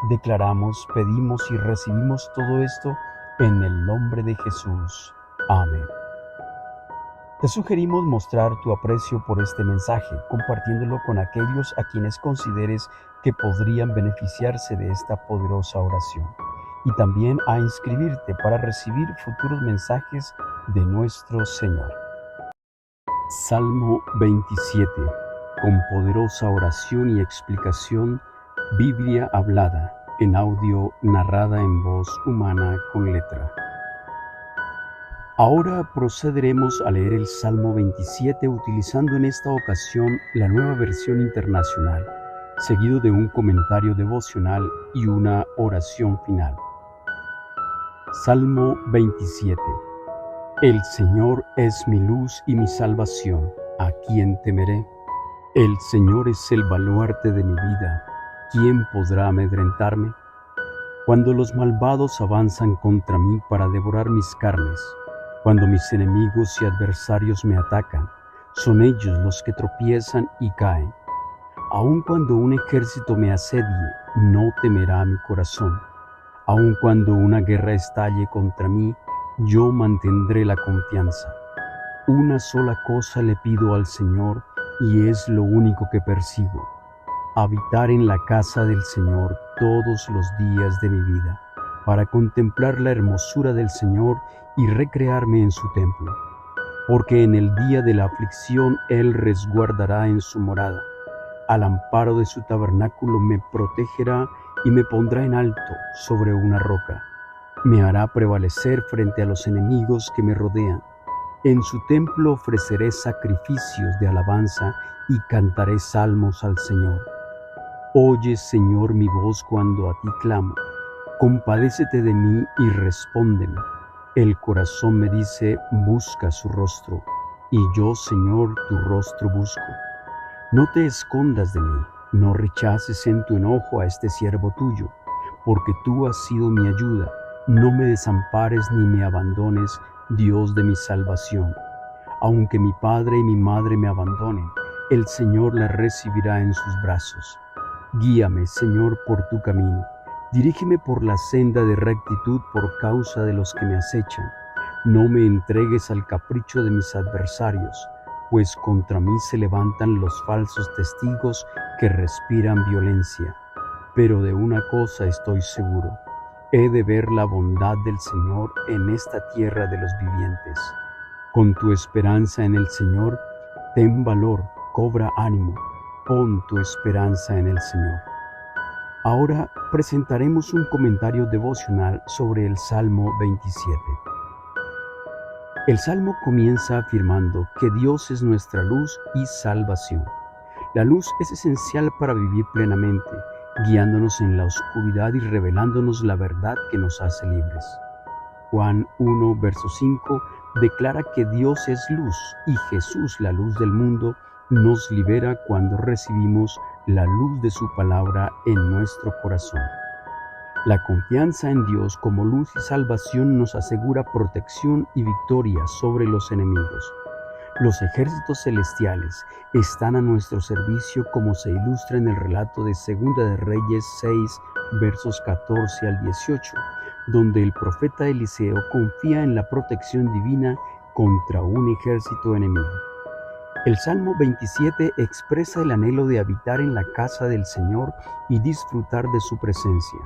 Declaramos, pedimos y recibimos todo esto en el nombre de Jesús. Amén. Te sugerimos mostrar tu aprecio por este mensaje, compartiéndolo con aquellos a quienes consideres que podrían beneficiarse de esta poderosa oración. Y también a inscribirte para recibir futuros mensajes de nuestro Señor. Salmo 27. Con poderosa oración y explicación, Biblia hablada, en audio narrada en voz humana con letra. Ahora procederemos a leer el Salmo 27 utilizando en esta ocasión la Nueva Versión Internacional, seguido de un comentario devocional y una oración final. Salmo 27. El Señor es mi luz y mi salvación, ¿a quién temeré? El Señor es el baluarte de mi vida. ¿Quién podrá amedrentarme? Cuando los malvados avanzan contra mí para devorar mis carnes, cuando mis enemigos y adversarios me atacan, son ellos los que tropiezan y caen. Aun cuando un ejército me asedie, no temerá mi corazón. Aun cuando una guerra estalle contra mí, yo mantendré la confianza. Una sola cosa le pido al Señor y es lo único que persigo: habitar en la casa del Señor todos los días de mi vida, para contemplar la hermosura del Señor y recrearme en su templo. Porque en el día de la aflicción Él resguardará en su morada. Al amparo de su tabernáculo me protegerá y me pondrá en alto sobre una roca. Me hará prevalecer frente a los enemigos que me rodean. En su templo ofreceré sacrificios de alabanza y cantaré salmos al Señor. Oye, Señor, mi voz cuando a ti clamo. Compadécete de mí y respóndeme. El corazón me dice: busca su rostro. Y yo, Señor, tu rostro busco. No te escondas de mí, no rechaces en tu enojo a este siervo tuyo, porque tú has sido mi ayuda. No me desampares ni me abandones, Dios de mi salvación. Aunque mi padre y mi madre me abandonen, el Señor la recibirá en sus brazos. Guíame, Señor, por tu camino. Dirígeme por la senda de rectitud por causa de los que me acechan. No me entregues al capricho de mis adversarios, pues contra mí se levantan los falsos testigos que respiran violencia. Pero de una cosa estoy seguro: he de ver la bondad del Señor en esta tierra de los vivientes. Con tu esperanza en el Señor, ten valor, cobra ánimo, pon tu esperanza en el Señor. Ahora presentaremos un comentario devocional sobre el Salmo 27. El Salmo comienza afirmando que Dios es nuestra luz y salvación. La luz es esencial para vivir plenamente, guiándonos en la oscuridad y revelándonos la verdad que nos hace libres. Juan 1, verso 5 declara que Dios es luz y Jesús, la luz del mundo, nos libera cuando recibimos la luz de su palabra en nuestro corazón. La confianza en Dios como luz y salvación nos asegura protección y victoria sobre los enemigos. Los ejércitos celestiales están a nuestro servicio, como se ilustra en el relato de Segunda de Reyes 6, versos 14 al 18, donde el profeta Eliseo confía en la protección divina contra un ejército enemigo. El Salmo 27 expresa el anhelo de habitar en la casa del Señor y disfrutar de su presencia.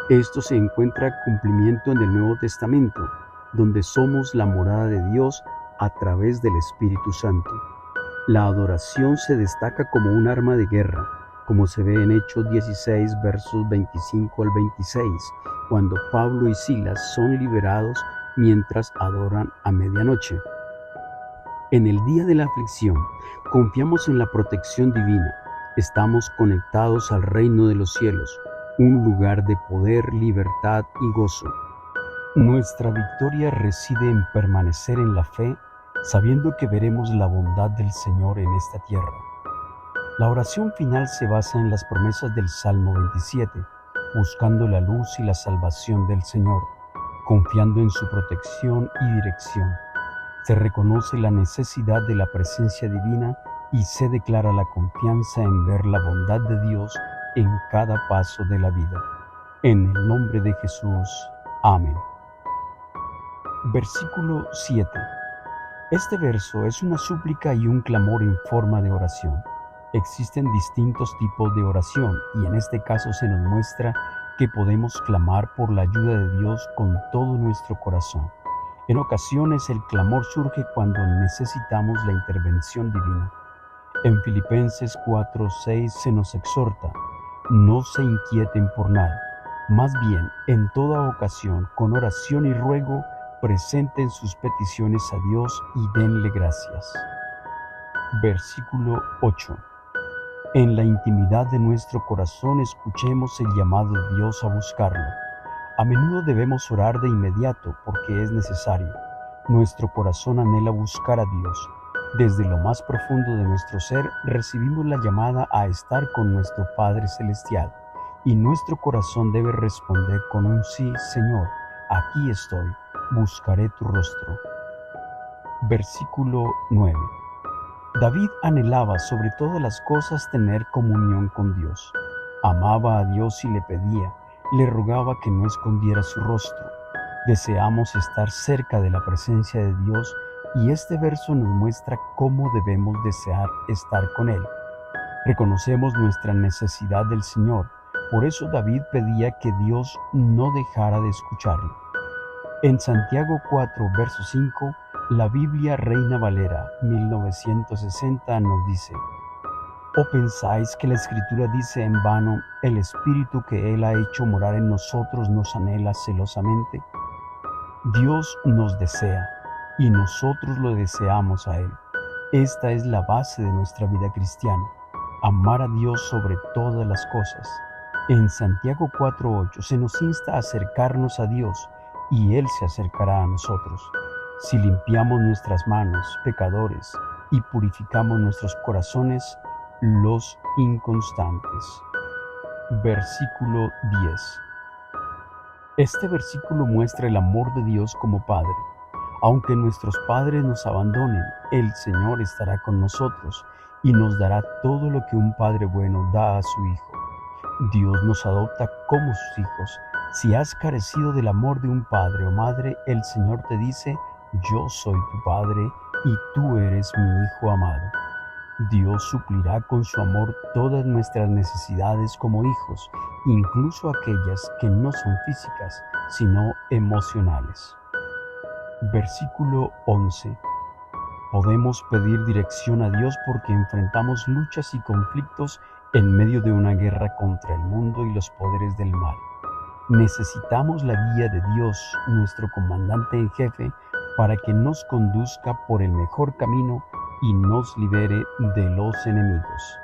Esto se encuentra cumplimiento en el Nuevo Testamento, donde somos la morada de Dios a través del Espíritu Santo. La adoración se destaca como un arma de guerra, como se ve en Hechos 16, versos 25 al 26, cuando Pablo y Silas son liberados mientras adoran a medianoche. En el día de la aflicción, confiamos en la protección divina. Estamos conectados al reino de los cielos, un lugar de poder, libertad y gozo. Nuestra victoria reside en permanecer en la fe, sabiendo que veremos la bondad del Señor en esta tierra. La oración final se basa en las promesas del Salmo 27, buscando la luz y la salvación del Señor, confiando en su protección y dirección. Se reconoce la necesidad de la presencia divina y se declara la confianza en ver la bondad de Dios en cada paso de la vida. En el nombre de Jesús. Amén. Versículo 7. Este verso es una súplica y un clamor en forma de oración. Existen distintos tipos de oración y en este caso se nos muestra que podemos clamar por la ayuda de Dios con todo nuestro corazón. En ocasiones el clamor surge cuando necesitamos la intervención divina. En Filipenses 4:6 se nos exhorta: no se inquieten por nada, más bien en toda ocasión con oración y ruego presenten sus peticiones a Dios y denle gracias. Versículo 8. En la intimidad de nuestro corazón escuchemos el llamado de Dios a buscarlo. A menudo debemos orar de inmediato porque es necesario. Nuestro corazón anhela buscar a Dios. Desde lo más profundo de nuestro ser recibimos la llamada a estar con nuestro Padre Celestial y nuestro corazón debe responder con un sí, Señor, aquí estoy, buscaré tu rostro. Versículo 9. David anhelaba sobre todas las cosas tener comunión con Dios. Amaba a Dios y le rogaba que no escondiera su rostro. Deseamos estar cerca de la presencia de Dios y este verso nos muestra cómo debemos desear estar con Él. Reconocemos nuestra necesidad del Señor, por eso David pedía que Dios no dejara de escucharlo. En Santiago 4, verso 5, la Biblia Reina Valera 1960 nos dice: ¿O pensáis que la Escritura dice en vano, el Espíritu que Él ha hecho morar en nosotros nos anhela celosamente? Dios nos desea y nosotros lo deseamos a Él. Esta es la base de nuestra vida cristiana, amar a Dios sobre todas las cosas. En Santiago 4:8 se nos insta a acercarnos a Dios y Él se acercará a nosotros. Si limpiamos nuestras manos, pecadores, y purificamos nuestros corazones, los inconstantes. Versículo 10. Este versículo muestra el amor de Dios como Padre. Aunque nuestros padres nos abandonen, el Señor estará con nosotros y nos dará todo lo que un Padre bueno da a su Hijo. Dios nos adopta como sus hijos. Si has carecido del amor de un padre o madre, el Señor te dice: yo soy tu Padre y tú eres mi Hijo amado. Dios suplirá con su amor todas nuestras necesidades como hijos, incluso aquellas que no son físicas, sino emocionales. Versículo 11. Podemos pedir dirección a Dios porque enfrentamos luchas y conflictos en medio de una guerra contra el mundo y los poderes del mal. Necesitamos la guía de Dios, nuestro comandante en jefe, para que nos conduzca por el mejor camino y nos libere de los enemigos.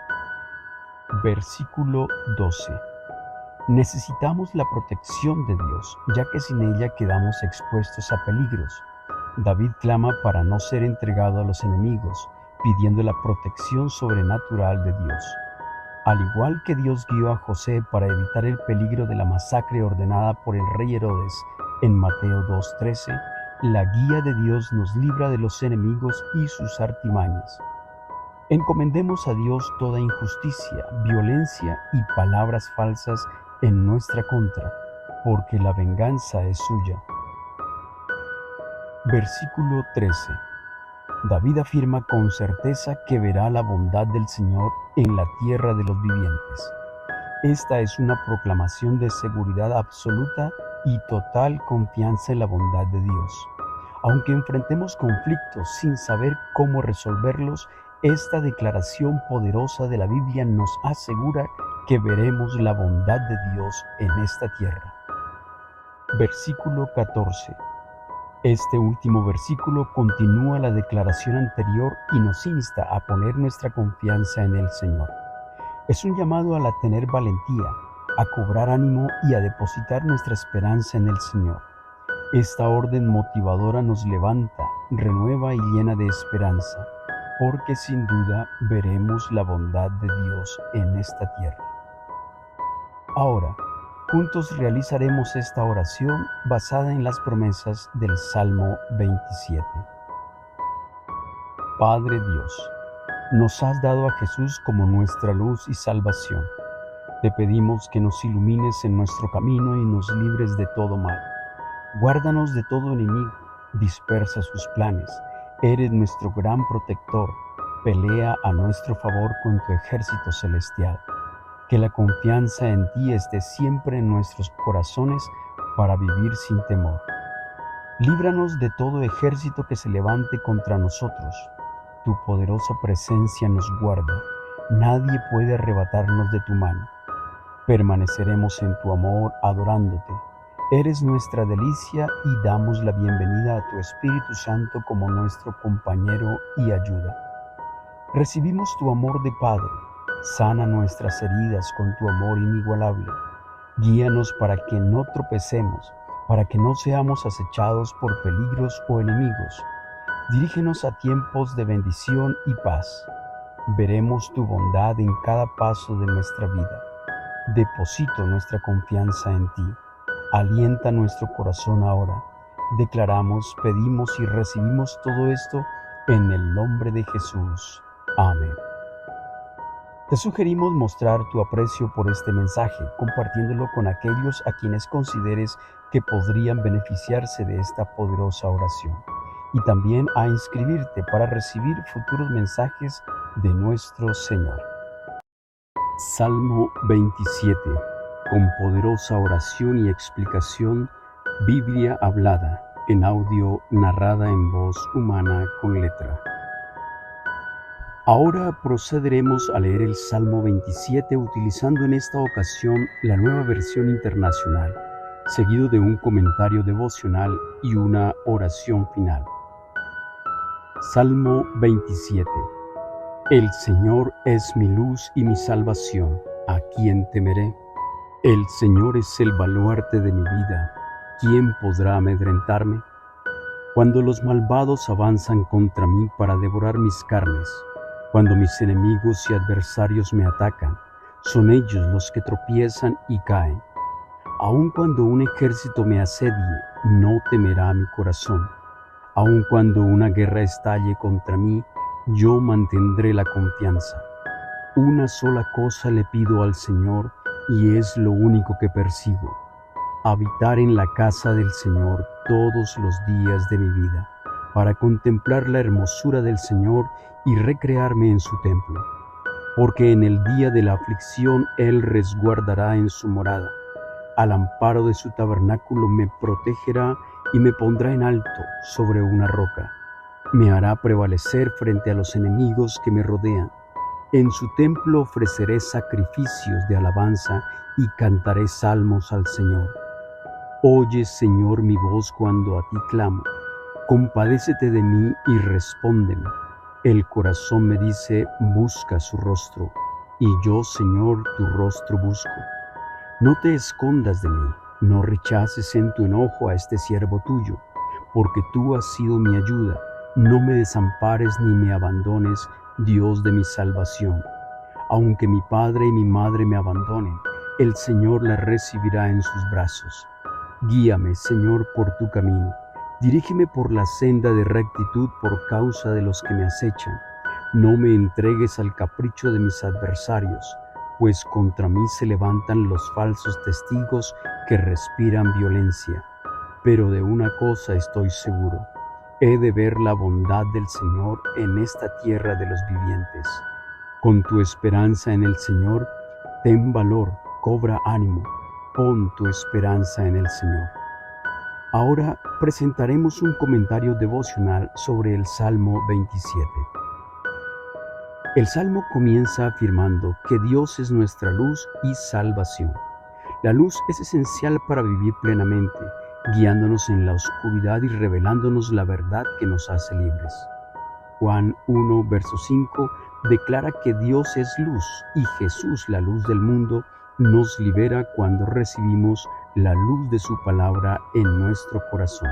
Versículo 12. Necesitamos la protección de Dios, ya que sin ella quedamos expuestos a peligros. David clama para no ser entregado a los enemigos, pidiendo la protección sobrenatural de Dios. Al igual que Dios guió a José para evitar el peligro de la masacre ordenada por el rey Herodes en Mateo 2:13, la guía de Dios nos libra de los enemigos y sus artimañas. Encomendemos a Dios toda injusticia, violencia y palabras falsas en nuestra contra, porque la venganza es suya. Versículo 13. David afirma con certeza que verá la bondad del Señor en la tierra de los vivientes. Esta es una proclamación de seguridad absoluta y total confianza en la bondad de Dios. Aunque enfrentemos conflictos sin saber cómo resolverlos, esta declaración poderosa de la Biblia nos asegura que veremos la bondad de Dios en esta tierra. Versículo 14. Este último versículo continúa la declaración anterior y nos insta a poner nuestra confianza en el Señor. Es un llamado a tener valentía, a cobrar ánimo y a depositar nuestra esperanza en el Señor. Esta orden motivadora nos levanta, renueva y llena de esperanza, porque sin duda veremos la bondad de Dios en esta tierra. Ahora, juntos realizaremos esta oración basada en las promesas del Salmo 27. Padre Dios, nos has dado a Jesús como nuestra luz y salvación. Te pedimos que nos ilumines en nuestro camino y nos libres de todo mal. Guárdanos de todo enemigo, dispersa sus planes. Eres nuestro gran protector. Pelea a nuestro favor con tu ejército celestial. Que la confianza en ti esté siempre en nuestros corazones para vivir sin temor. Líbranos de todo ejército que se levante contra nosotros. Tu poderosa presencia nos guarda. Nadie puede arrebatarnos de tu mano. Permaneceremos en tu amor adorándote. Eres nuestra delicia y damos la bienvenida a tu Espíritu Santo como nuestro compañero y ayuda. Recibimos tu amor de Padre. Sana nuestras heridas con tu amor inigualable. Guíanos para que no tropecemos, para que no seamos acechados por peligros o enemigos. Dirígenos a tiempos de bendición y paz. Veremos tu bondad en cada paso de nuestra vida. Deposito nuestra confianza en ti. Alienta nuestro corazón ahora. Declaramos, pedimos y recibimos todo esto en el nombre de Jesús. Amén. Te sugerimos mostrar tu aprecio por este mensaje, compartiéndolo con aquellos a quienes consideres que podrían beneficiarse de esta poderosa oración. Y también a inscribirte para recibir futuros mensajes de nuestro Señor. Salmo 27. Con poderosa oración y explicación, Biblia hablada, en audio narrada en voz humana con letra. Ahora procederemos a leer el Salmo 27 utilizando en esta ocasión la Nueva Versión Internacional, seguido de un comentario devocional y una oración final. Salmo 27. El Señor es mi luz y mi salvación, ¿a quién temeré? El Señor es el baluarte de mi vida, ¿quién podrá amedrentarme? Cuando los malvados avanzan contra mí para devorar mis carnes, cuando mis enemigos y adversarios me atacan, son ellos los que tropiezan y caen. Aun cuando un ejército me asedie, no temerá mi corazón. Aun cuando una guerra estalle contra mí, yo mantendré la confianza. Una sola cosa le pido al Señor y es lo único que persigo: habitar en la casa del Señor todos los días de mi vida, para contemplar la hermosura del Señor y recrearme en su templo. Porque en el día de la aflicción Él resguardará en su morada. Al amparo de su tabernáculo me protegerá y me pondrá en alto sobre una roca. Me hará prevalecer frente a los enemigos que me rodean. En su templo ofreceré sacrificios de alabanza y cantaré salmos al Señor. Oye, Señor, mi voz cuando a ti clamo. Compadécete de mí y respóndeme. El corazón me dice, busca su rostro, y yo, Señor, tu rostro busco. No te escondas de mí, no rechaces en tu enojo a este siervo tuyo, porque tú has sido mi ayuda. No me desampares ni me abandones, Dios de mi salvación. Aunque mi padre y mi madre me abandonen, el Señor la recibirá en sus brazos. Guíame, Señor, por tu camino. Dirígeme por la senda de rectitud por causa de los que me acechan. No me entregues al capricho de mis adversarios, pues contra mí se levantan los falsos testigos que respiran violencia. Pero de una cosa estoy seguro: he de ver la bondad del Señor en esta tierra de los vivientes. Con tu esperanza en el Señor, ten valor, cobra ánimo, pon tu esperanza en el Señor. Ahora presentaremos un comentario devocional sobre el Salmo 27. El Salmo comienza afirmando que Dios es nuestra luz y salvación. La luz es esencial para vivir plenamente, guiándonos en la oscuridad y revelándonos la verdad que nos hace libres. Juan 1, verso 5 declara que Dios es luz y Jesús, la luz del mundo, nos libera cuando recibimos la luz de su palabra en nuestro corazón.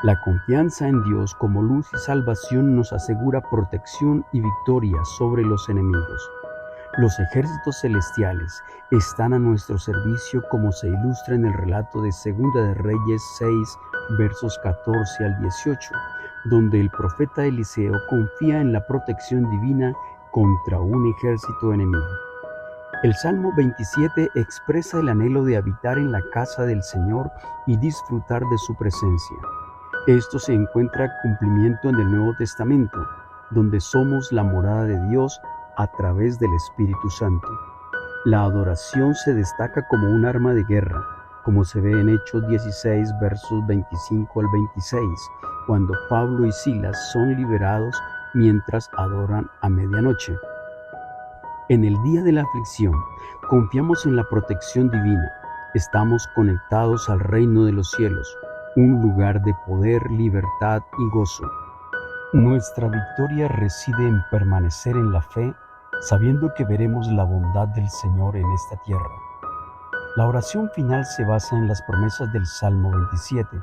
La confianza en Dios como luz y salvación nos asegura protección y victoria sobre los enemigos. Los ejércitos celestiales están a nuestro servicio, como se ilustra en el relato de Segunda de Reyes 6, versos 14 al 18, donde el profeta Eliseo confía en la protección divina contra un ejército enemigo. El Salmo 27 expresa el anhelo de habitar en la casa del Señor y disfrutar de su presencia. Esto se encuentra cumplimiento en el Nuevo Testamento, donde somos la morada de Dios a través del Espíritu Santo. La adoración se destaca como un arma de guerra, como se ve en Hechos 16, versos 25 al 26, cuando Pablo y Silas son liberados mientras adoran a medianoche. En el día de la aflicción, confiamos en la protección divina. Estamos conectados al reino de los cielos, un lugar de poder, libertad y gozo. Nuestra victoria reside en permanecer en la fe, sabiendo que veremos la bondad del Señor en esta tierra. La oración final se basa en las promesas del Salmo 27,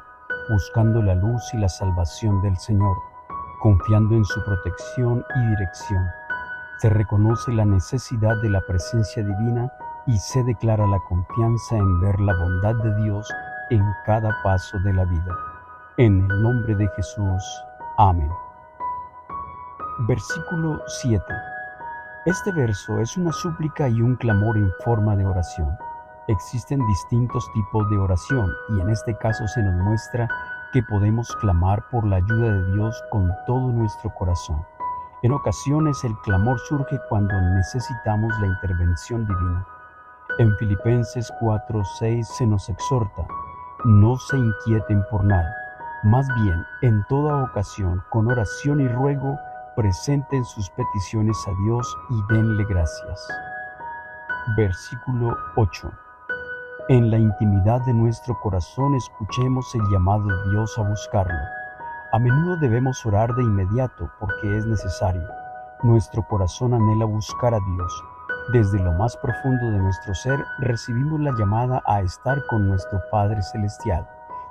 buscando la luz y la salvación del Señor, confiando en su protección y dirección. Se reconoce la necesidad de la presencia divina y se declara la confianza en ver la bondad de Dios en cada paso de la vida. En el nombre de Jesús. Amén. Versículo 7. Este verso es una súplica y un clamor en forma de oración. Existen distintos tipos de oración y en este caso se nos muestra que podemos clamar por la ayuda de Dios con todo nuestro corazón. En ocasiones el clamor surge cuando necesitamos la intervención divina. En Filipenses 4:6 se nos exhorta: no se inquieten por nada, más bien en toda ocasión con oración y ruego presenten sus peticiones a Dios y denle gracias. Versículo 8. En la intimidad de nuestro corazón escuchemos el llamado de Dios a buscarlo. A menudo debemos orar de inmediato porque es necesario. Nuestro corazón anhela buscar a Dios. Desde lo más profundo de nuestro ser recibimos la llamada a estar con nuestro Padre Celestial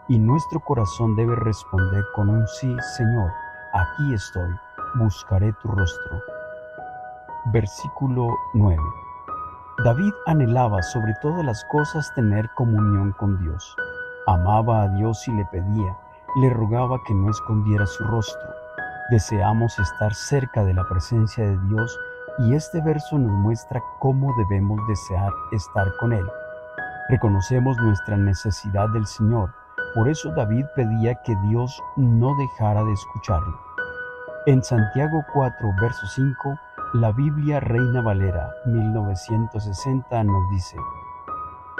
y nuestro corazón debe responder con un sí: Señor, aquí estoy, buscaré tu rostro. Versículo 9. David anhelaba sobre todas las cosas tener comunión con Dios. Amaba a Dios y le rogaba que no escondiera su rostro. Deseamos estar cerca de la presencia de Dios y este verso nos muestra cómo debemos desear estar con Él. Reconocemos nuestra necesidad del Señor, por eso David pedía que Dios no dejara de escucharlo. En Santiago 4, verso 5, la Biblia Reina Valera 1960 nos dice: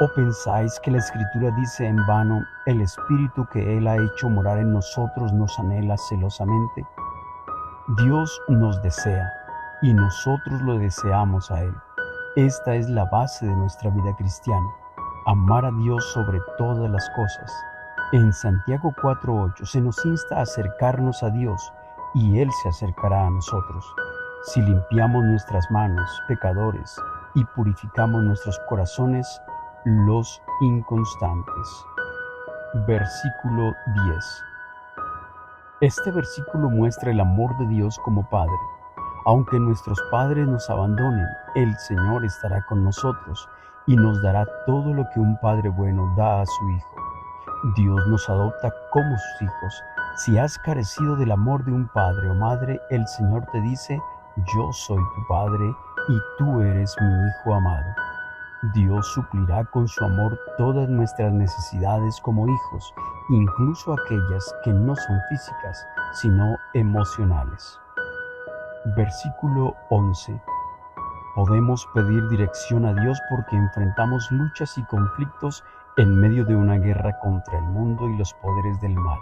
¿O pensáis que la Escritura dice en vano, el Espíritu que Él ha hecho morar en nosotros nos anhela celosamente? Dios nos desea y nosotros lo deseamos a Él. Esta es la base de nuestra vida cristiana, amar a Dios sobre todas las cosas. En Santiago 4:8 se nos insta a acercarnos a Dios y Él se acercará a nosotros. Si limpiamos nuestras manos, pecadores, y purificamos nuestros corazones, los inconstantes. Versículo 10. Este versículo muestra el amor de Dios como Padre. Aunque nuestros padres nos abandonen, el Señor estará con nosotros y nos dará todo lo que un padre bueno da a su hijo. Dios nos adopta como sus hijos. Si has carecido del amor de un padre o madre, el Señor te dice: yo soy tu Padre y tú eres mi Hijo amado. Dios suplirá con su amor todas nuestras necesidades como hijos, incluso aquellas que no son físicas, sino emocionales. Versículo 11. Podemos pedir dirección a Dios porque enfrentamos luchas y conflictos en medio de una guerra contra el mundo y los poderes del mal.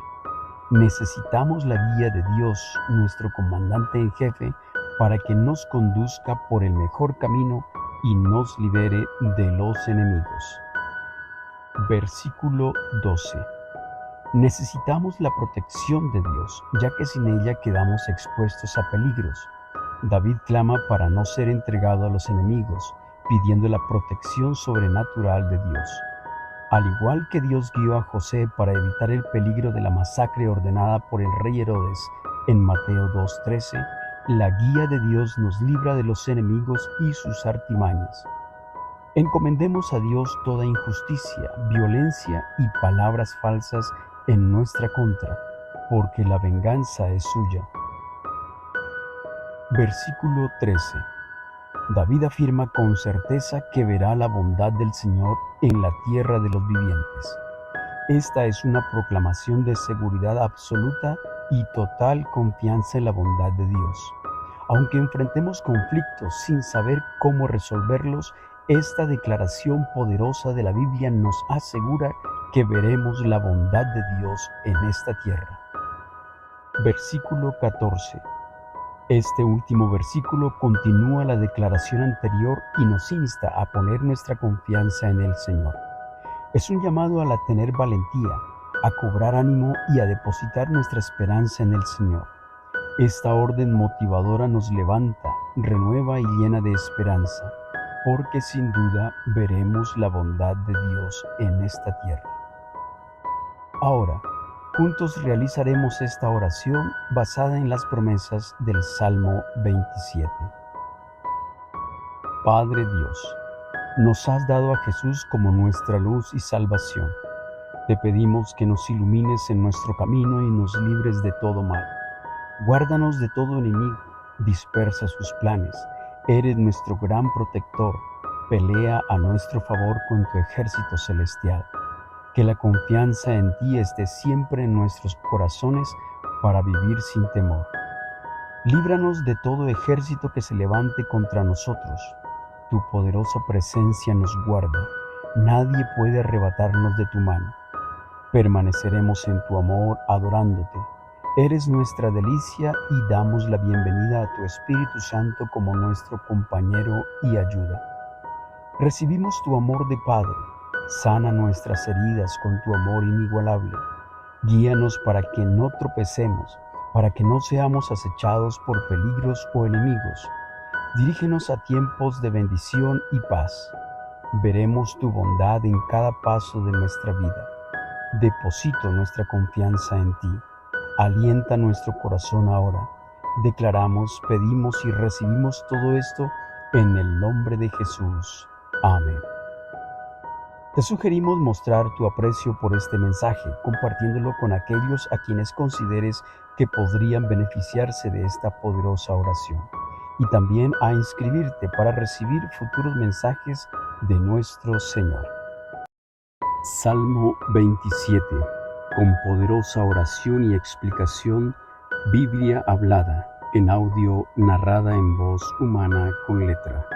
Necesitamos la guía de Dios, nuestro comandante en jefe, para que nos conduzca por el mejor camino y nos libere de los enemigos. Versículo 12. Necesitamos la protección de Dios, ya que sin ella quedamos expuestos a peligros. David clama para no ser entregado a los enemigos, pidiendo la protección sobrenatural de Dios. Al igual que Dios guió a José para evitar el peligro de la masacre ordenada por el rey Herodes en Mateo 2:13, la guía de Dios nos libra de los enemigos y sus artimañas. Encomendemos a Dios toda injusticia, violencia y palabras falsas en nuestra contra, porque la venganza es suya. Versículo 13. David afirma con certeza que verá la bondad del Señor en la tierra de los vivientes. Esta es una proclamación de seguridad absoluta y total confianza en la bondad de Dios. Aunque enfrentemos conflictos sin saber cómo resolverlos, esta declaración poderosa de la Biblia nos asegura que veremos la bondad de Dios en esta tierra. Versículo 14. Este último versículo continúa la declaración anterior y nos insta a poner nuestra confianza en el Señor. Es un llamado a tener valentía, a cobrar ánimo y a depositar nuestra esperanza en el Señor. Esta orden motivadora nos levanta, renueva y llena de esperanza, porque sin duda veremos la bondad de Dios en esta tierra. Ahora, Juntos realizaremos esta oración basada en las promesas del Salmo 27. Padre Dios, nos has dado a Jesús como nuestra luz y salvación. Te pedimos que nos ilumines en nuestro camino y nos libres de todo mal. Guárdanos de todo enemigo, dispersa sus planes. Eres nuestro gran protector. Pelea a nuestro favor con tu ejército celestial. Que la confianza en ti esté siempre en nuestros corazones para vivir sin temor. Líbranos de todo ejército que se levante contra nosotros. Tu poderosa presencia nos guarda. Nadie puede arrebatarnos de tu mano. Permaneceremos en tu amor adorándote. Eres nuestra delicia y damos la bienvenida a tu Espíritu Santo como nuestro compañero y ayuda. Recibimos tu amor de Padre. Sana nuestras heridas con tu amor inigualable. Guíanos para que no tropecemos, para que no seamos acechados por peligros o enemigos. Dirígenos a tiempos de bendición y paz. Veremos tu bondad en cada paso de nuestra vida. Deposito nuestra confianza en ti. Alienta nuestro corazón ahora. Declaramos, pedimos y recibimos todo esto en el nombre de Jesús. Amén. Te sugerimos mostrar tu aprecio por este mensaje, compartiéndolo con aquellos a quienes consideres que podrían beneficiarse de esta poderosa oración. Y también a inscribirte para recibir futuros mensajes de nuestro Señor. Salmo 27. Con poderosa oración y explicación, Biblia hablada, en audio narrada en voz humana con letra.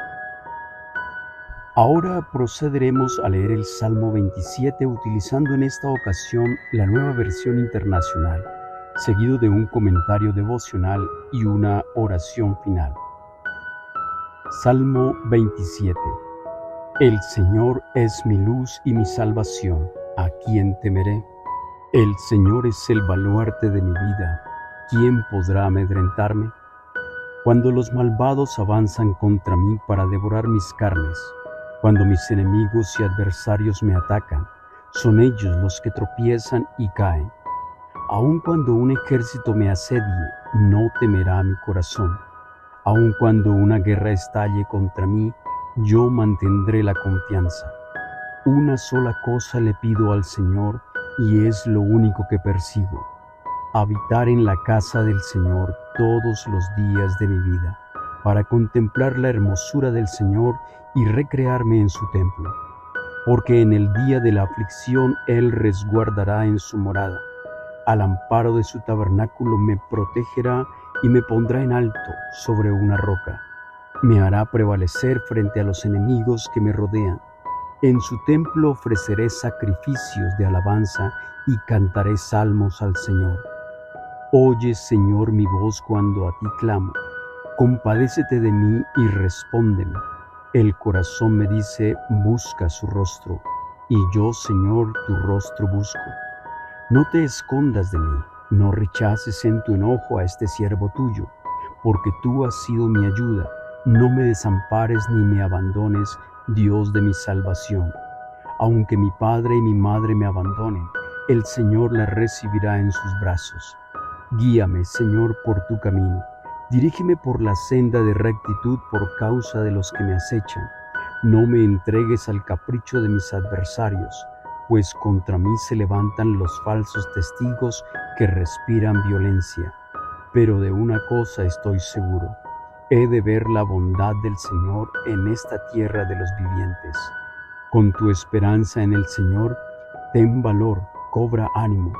Ahora procederemos a leer el Salmo 27 utilizando en esta ocasión la Nueva Versión Internacional, seguido de un comentario devocional y una oración final. Salmo 27. El Señor es mi luz y mi salvación, ¿a quién temeré? El Señor es el baluarte de mi vida, ¿quién podrá amedrentarme? Cuando los malvados avanzan contra mí para devorar mis carnes, cuando mis enemigos y adversarios me atacan, son ellos los que tropiezan y caen. Aun cuando un ejército me asedie, no temerá mi corazón. Aun cuando una guerra estalle contra mí, yo mantendré la confianza. Una sola cosa le pido al Señor y es lo único que persigo: habitar en la casa del Señor todos los días de mi vida, para contemplar la hermosura del Señor y recrearme en su templo. Porque en el día de la aflicción Él resguardará en su morada. Al amparo de su tabernáculo me protegerá y me pondrá en alto sobre una roca. Me hará prevalecer frente a los enemigos que me rodean. En su templo ofreceré sacrificios de alabanza y cantaré salmos al Señor. Oye, Señor, mi voz cuando a ti clamo. Compadécete de mí y respóndeme. El corazón me dice, busca su rostro, y yo, Señor, tu rostro busco. No te escondas de mí, no rechaces en tu enojo a este siervo tuyo, porque tú has sido mi ayuda. No me desampares ni me abandones, Dios de mi salvación. Aunque mi padre y mi madre me abandonen, el Señor la recibirá en sus brazos. Guíame, Señor, por tu camino. Dirígeme por la senda de rectitud por causa de los que me acechan. No me entregues al capricho de mis adversarios, pues contra mí se levantan los falsos testigos que respiran violencia. Pero de una cosa estoy seguro: he de ver la bondad del Señor en esta tierra de los vivientes. Con tu esperanza en el Señor, ten valor, cobra ánimo,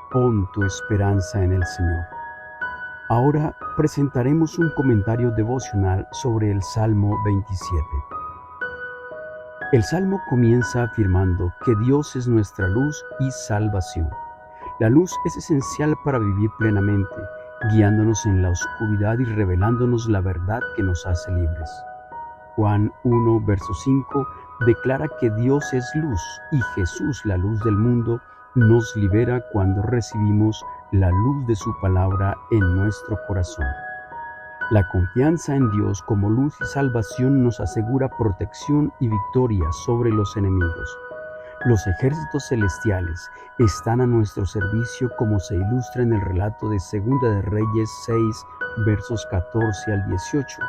pon tu esperanza en el Señor. Ahora presentaremos un comentario devocional sobre el Salmo 27. El Salmo comienza afirmando que Dios es nuestra luz y salvación. La luz es esencial para vivir plenamente, guiándonos en la oscuridad y revelándonos la verdad que nos hace libres. Juan 1, verso 5 declara que Dios es luz y Jesús, la luz del mundo, nos libera cuando recibimos la luz de su palabra en nuestro corazón. La confianza en Dios como luz y salvación nos asegura protección y victoria sobre los enemigos. Los ejércitos celestiales están a nuestro servicio, como se ilustra en el relato de Segunda de Reyes 6, versos 14 al 18,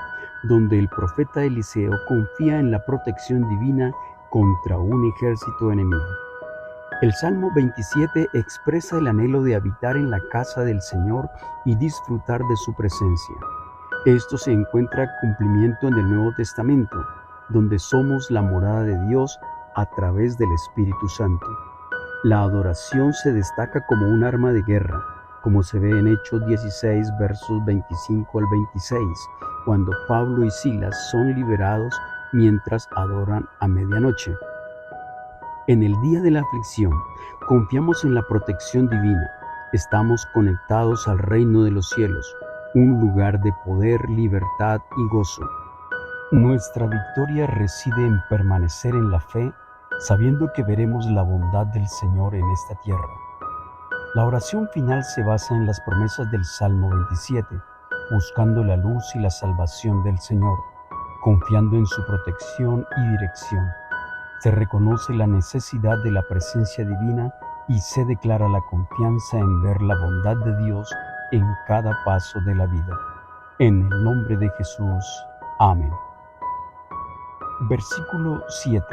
donde el profeta Eliseo confía en la protección divina contra un ejército enemigo. El Salmo 27 expresa el anhelo de habitar en la casa del Señor y disfrutar de su presencia. Esto se encuentra cumplimiento en el Nuevo Testamento, donde somos la morada de Dios a través del Espíritu Santo. La adoración se destaca como un arma de guerra, como se ve en Hechos 16, versos 25 al 26, cuando Pablo y Silas son liberados mientras adoran a medianoche. En el día de la aflicción, confiamos en la protección divina. Estamos conectados al reino de los cielos, un lugar de poder, libertad y gozo. Nuestra victoria reside en permanecer en la fe, sabiendo que veremos la bondad del Señor en esta tierra. La oración final se basa en las promesas del Salmo 27, buscando la luz y la salvación del Señor, confiando en su protección y dirección. Se reconoce la necesidad de la presencia divina y se declara la confianza en ver la bondad de Dios en cada paso de la vida. En el nombre de Jesús. Amén. Versículo 7.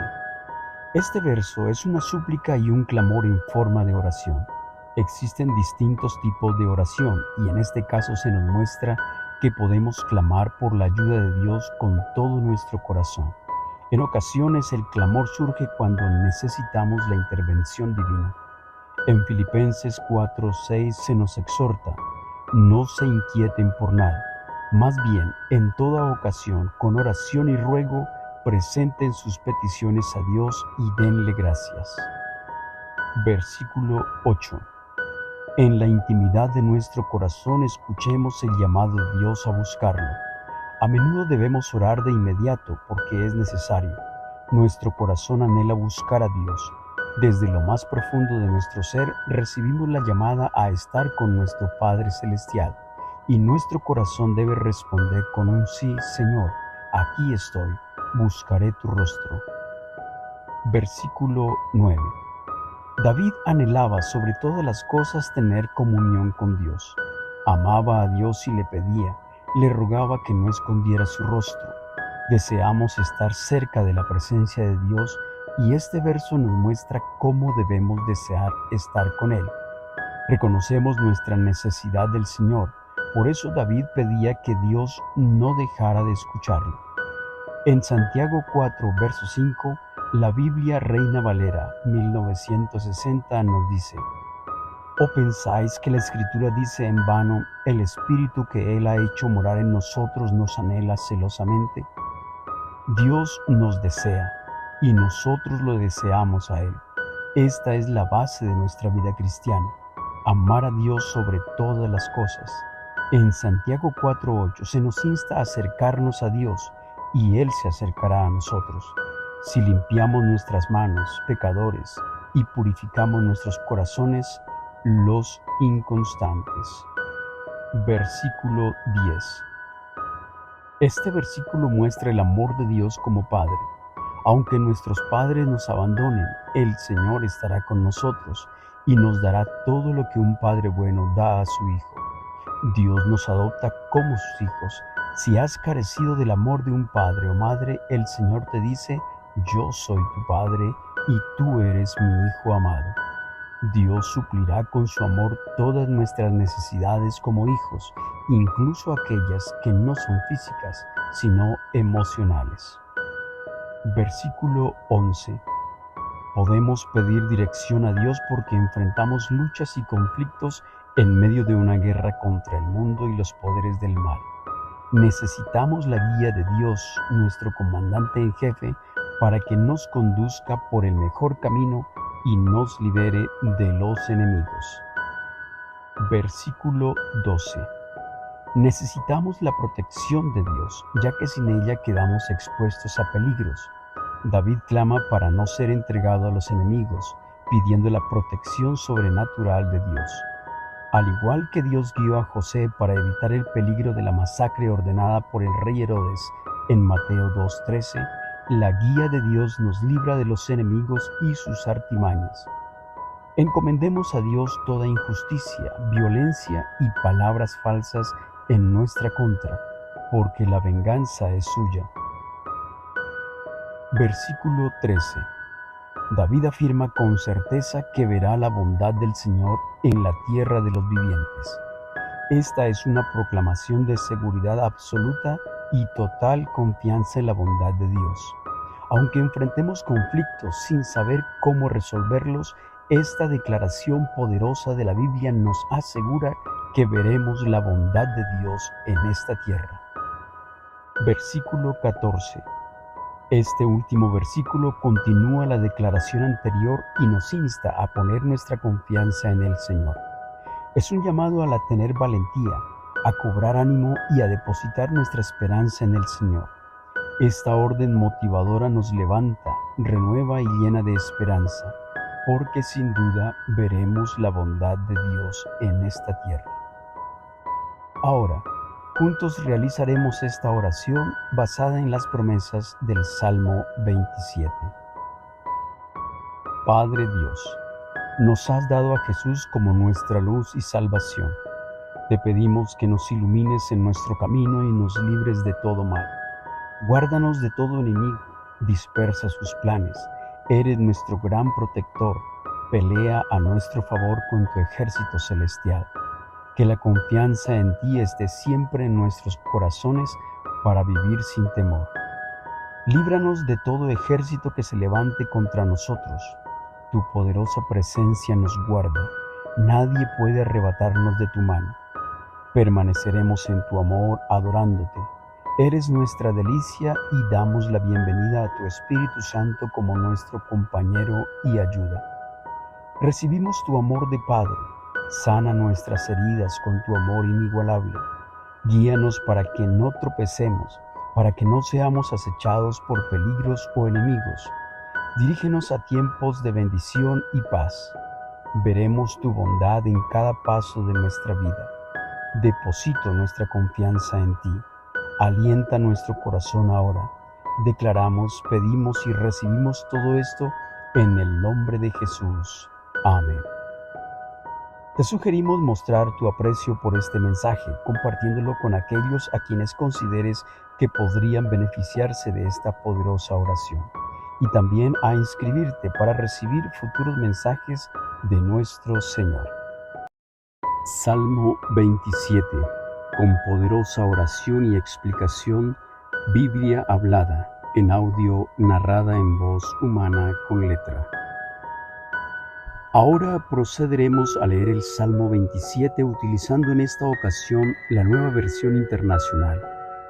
Este verso es una súplica y un clamor en forma de oración. Existen distintos tipos de oración y en este caso se nos muestra que podemos clamar por la ayuda de Dios con todo nuestro corazón. En ocasiones el clamor surge cuando necesitamos la intervención divina. En Filipenses 4:6 se nos exhorta: no se inquieten por nada, más bien en toda ocasión, con oración y ruego, presenten sus peticiones a Dios y denle gracias. Versículo 8. En la intimidad de nuestro corazón escuchemos el llamado de Dios a buscarlo. A menudo debemos orar de inmediato porque es necesario. Nuestro corazón anhela buscar a Dios. Desde lo más profundo de nuestro ser recibimos la llamada a estar con nuestro Padre Celestial y nuestro corazón debe responder con un sí: Señor, aquí estoy, buscaré tu rostro. Versículo 9. David anhelaba sobre todas las cosas tener comunión con Dios. Amaba a Dios y le pedía, le rogaba que no escondiera su rostro. Deseamos estar cerca de la presencia de Dios y este verso nos muestra cómo debemos desear estar con Él. Reconocemos nuestra necesidad del Señor, por eso David pedía que Dios no dejara de escucharlo. En Santiago 4, verso 5, la Biblia Reina Valera 1960 nos dice: ¿O pensáis que la Escritura dice en vano, el Espíritu que Él ha hecho morar en nosotros nos anhela celosamente? Dios nos desea y nosotros lo deseamos a Él. Esta es la base de nuestra vida cristiana, amar a Dios sobre todas las cosas. En Santiago 4:8 se nos insta a acercarnos a Dios y Él se acercará a nosotros. Si limpiamos nuestras manos, pecadores, y purificamos nuestros corazones, los inconstantes. Versículo 10. Este versículo muestra el amor de Dios como Padre. Aunque nuestros padres nos abandonen, el Señor estará con nosotros y nos dará todo lo que un Padre bueno da a su Hijo. Dios nos adopta como sus hijos. Si has carecido del amor de un padre o madre, el Señor te dice: yo soy tu Padre y tú eres mi Hijo amado. Dios suplirá con su amor todas nuestras necesidades como hijos, incluso aquellas que no son físicas, sino emocionales. Versículo 11. Podemos pedir dirección a Dios porque enfrentamos luchas y conflictos en medio de una guerra contra el mundo y los poderes del mal. Necesitamos la guía de Dios, nuestro comandante en jefe, para que nos conduzca por el mejor camino y nos libere de los enemigos. Versículo 12. Necesitamos la protección de Dios, ya que sin ella quedamos expuestos a peligros. David clama para no ser entregado a los enemigos, pidiendo la protección sobrenatural de Dios. Al igual que Dios guió a José para evitar el peligro de la masacre ordenada por el rey Herodes en Mateo 2:13, La guía de Dios nos libra de los enemigos y sus artimañas. Encomendemos a Dios toda injusticia, violencia y palabras falsas en nuestra contra, porque la venganza es suya. Versículo 13. David afirma con certeza que verá la bondad del Señor en la tierra de los vivientes. Esta es una proclamación de seguridad absoluta y total confianza en la bondad de Dios. Aunque enfrentemos conflictos sin saber cómo resolverlos, esta declaración poderosa de la Biblia nos asegura que veremos la bondad de Dios en esta tierra. Versículo 14. Este último versículo continúa la declaración anterior y nos insta a poner nuestra confianza en el Señor. Es un llamado a tener valentía, a cobrar ánimo y a depositar nuestra esperanza en el Señor. Esta orden motivadora nos levanta, renueva y llena de esperanza, porque sin duda veremos la bondad de Dios en esta tierra. Ahora, juntos realizaremos esta oración basada en las promesas del Salmo 27. Padre Dios, nos has dado a Jesús como nuestra luz y salvación. Te pedimos que nos ilumines en nuestro camino y nos libres de todo mal. Guárdanos de todo enemigo, dispersa sus planes. Eres nuestro gran protector. Pelea a nuestro favor con tu ejército celestial. Que la confianza en ti esté siempre en nuestros corazones para vivir sin temor. Líbranos de todo ejército que se levante contra nosotros. Tu poderosa presencia nos guarda. Nadie puede arrebatarnos de tu mano. Permaneceremos en tu amor adorándote. Eres nuestra delicia y damos la bienvenida a tu Espíritu Santo como nuestro compañero y ayuda. Recibimos tu amor de Padre. Sana nuestras heridas con tu amor inigualable. Guíanos para que no tropecemos, para que no seamos acechados por peligros o enemigos. Dirígenos a tiempos de bendición y paz. Veremos tu bondad en cada paso de nuestra vida. Deposito nuestra confianza en ti. Alienta nuestro corazón ahora. Declaramos, pedimos y recibimos todo esto en el nombre de Jesús. Amén. Te sugerimos mostrar tu aprecio por este mensaje, compartiéndolo con aquellos a quienes consideres que podrían beneficiarse de esta poderosa oración. Y también a inscribirte para recibir futuros mensajes de nuestro Señor. Salmo 27. Con poderosa oración y explicación, Biblia hablada, en audio narrada en voz humana con letra. Ahora procederemos a leer el Salmo 27 utilizando en esta ocasión la Nueva Versión Internacional,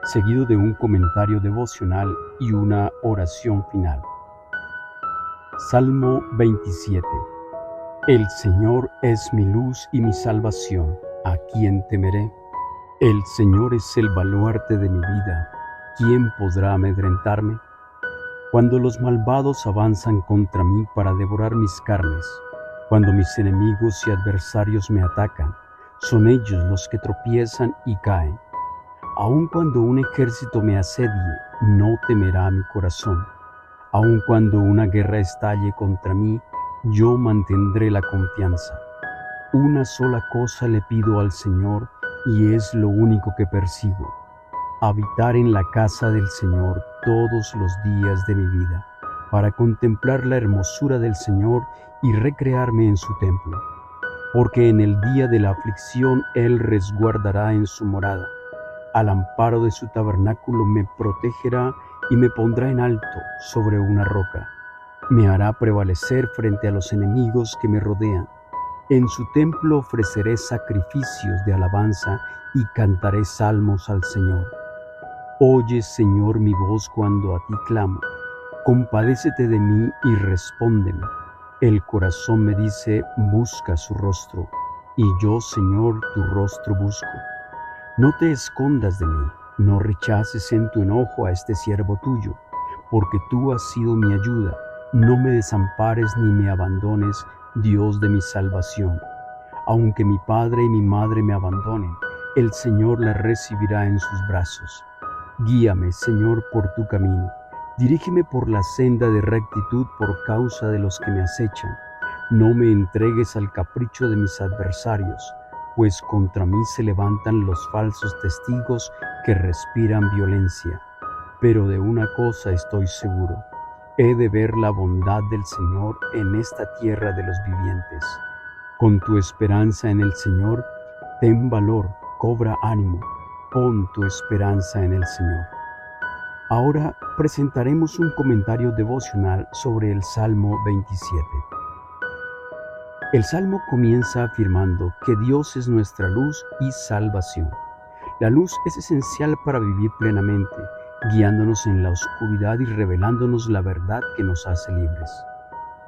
seguido de un comentario devocional y una oración final. Salmo 27. El Señor es mi luz y mi salvación, ¿a quién temeré? El Señor es el baluarte de mi vida, ¿quién podrá amedrentarme? Cuando los malvados avanzan contra mí para devorar mis carnes, cuando mis enemigos y adversarios me atacan, son ellos los que tropiezan y caen. Aun cuando un ejército me asedie, no temerá mi corazón. Aun cuando una guerra estalle contra mí, yo mantendré la confianza. Una sola cosa le pido al Señor y es lo único que persigo: habitar en la casa del Señor todos los días de mi vida, para contemplar la hermosura del Señor y recrearme en su templo. Porque en el día de la aflicción Él resguardará en su morada. Al amparo de su tabernáculo me protegerá y me pondrá en alto sobre una roca. Me hará prevalecer frente a los enemigos que me rodean. En su templo ofreceré sacrificios de alabanza y cantaré salmos al Señor. Oye, Señor, mi voz cuando a ti clamo. Compadécete de mí y respóndeme. El corazón me dice, busca su rostro, y yo, Señor, tu rostro busco. No te escondas de mí, no rechaces en tu enojo a este siervo tuyo, porque tú has sido mi ayuda. No me desampares ni me abandones, Dios de mi salvación. Aunque mi padre y mi madre me abandonen, el Señor la recibirá en sus brazos. Guíame, Señor, por tu camino. Dirígeme por la senda de rectitud por causa de los que me acechan. No me entregues al capricho de mis adversarios, pues contra mí se levantan los falsos testigos que respiran violencia. Pero de una cosa estoy seguro: he de ver la bondad del Señor en esta tierra de los vivientes. Con tu esperanza en el Señor, ten valor, cobra ánimo, pon tu esperanza en el Señor. Ahora presentaremos un comentario devocional sobre el Salmo 27. El Salmo comienza afirmando que Dios es nuestra luz y salvación. La luz es esencial para vivir plenamente, guiándonos en la oscuridad y revelándonos la verdad que nos hace libres.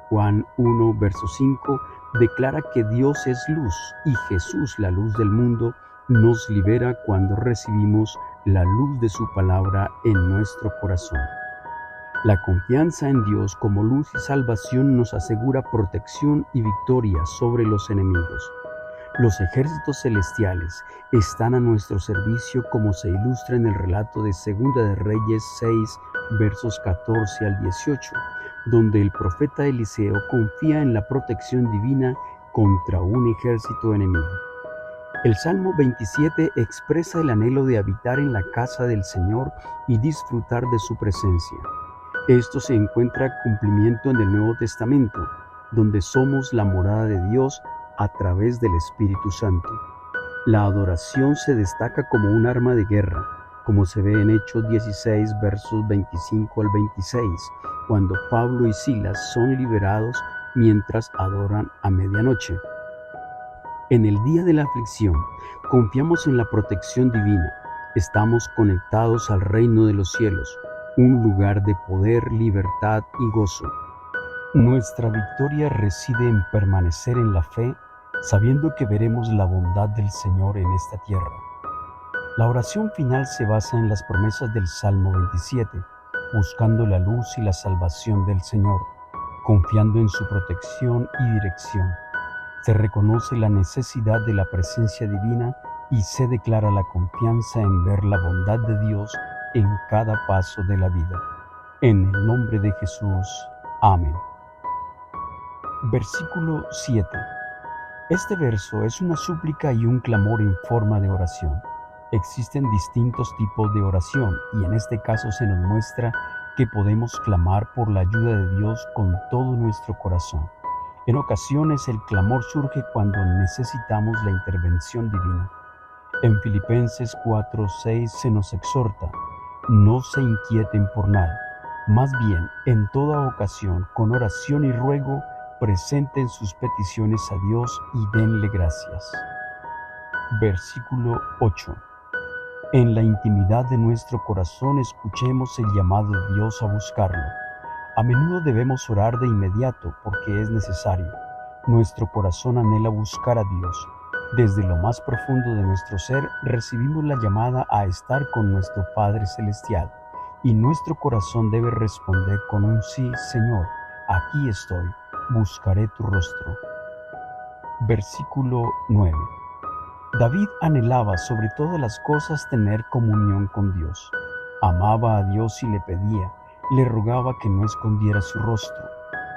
Juan 1, verso 5 declara que Dios es luz y Jesús, la luz del mundo, nos libera cuando recibimos la luz de su palabra en nuestro corazón. La confianza en Dios como luz y salvación nos asegura protección y victoria sobre los enemigos. Los ejércitos celestiales están a nuestro servicio, como se ilustra en el relato de Segunda de Reyes 6, versos 14 al 18, donde el profeta Eliseo confía en la protección divina contra un ejército enemigo. El Salmo 27 expresa el anhelo de habitar en la casa del Señor y disfrutar de su presencia. Esto se encuentra cumplimiento en el Nuevo Testamento, donde somos la morada de Dios a través del Espíritu Santo. La adoración se destaca como un arma de guerra, como se ve en Hechos 16, versos 25 al 26, cuando Pablo y Silas son liberados mientras adoran a medianoche. En el día de la aflicción, confiamos en la protección divina. Estamos conectados al reino de los cielos, un lugar de poder, libertad y gozo. Nuestra victoria reside en permanecer en la fe, sabiendo que veremos la bondad del Señor en esta tierra. La oración final se basa en las promesas del Salmo 27, buscando la luz y la salvación del Señor, confiando en su protección y dirección. Se reconoce la necesidad de la presencia divina y se declara la confianza en ver la bondad de Dios en cada paso de la vida. En el nombre de Jesús. Amén. Versículo 7. Este verso es una súplica y un clamor en forma de oración. Existen distintos tipos de oración y en este caso se nos muestra que podemos clamar por la ayuda de Dios con todo nuestro corazón. En ocasiones el clamor surge cuando necesitamos la intervención divina. En Filipenses 4:6 se nos exhorta: no se inquieten por nada, más bien en toda ocasión, con oración y ruego, presenten sus peticiones a Dios y denle gracias. Versículo 8. En la intimidad de nuestro corazón escuchemos el llamado de Dios a buscarlo. A menudo debemos orar de inmediato porque es necesario. Nuestro corazón anhela buscar a Dios. Desde lo más profundo de nuestro ser recibimos la llamada a estar con nuestro Padre Celestial y nuestro corazón debe responder con un sí: Señor, aquí estoy, buscaré tu rostro. Versículo 9. David anhelaba sobre todas las cosas tener comunión con Dios. Amaba a Dios y le pedía, le rogaba que no escondiera su rostro.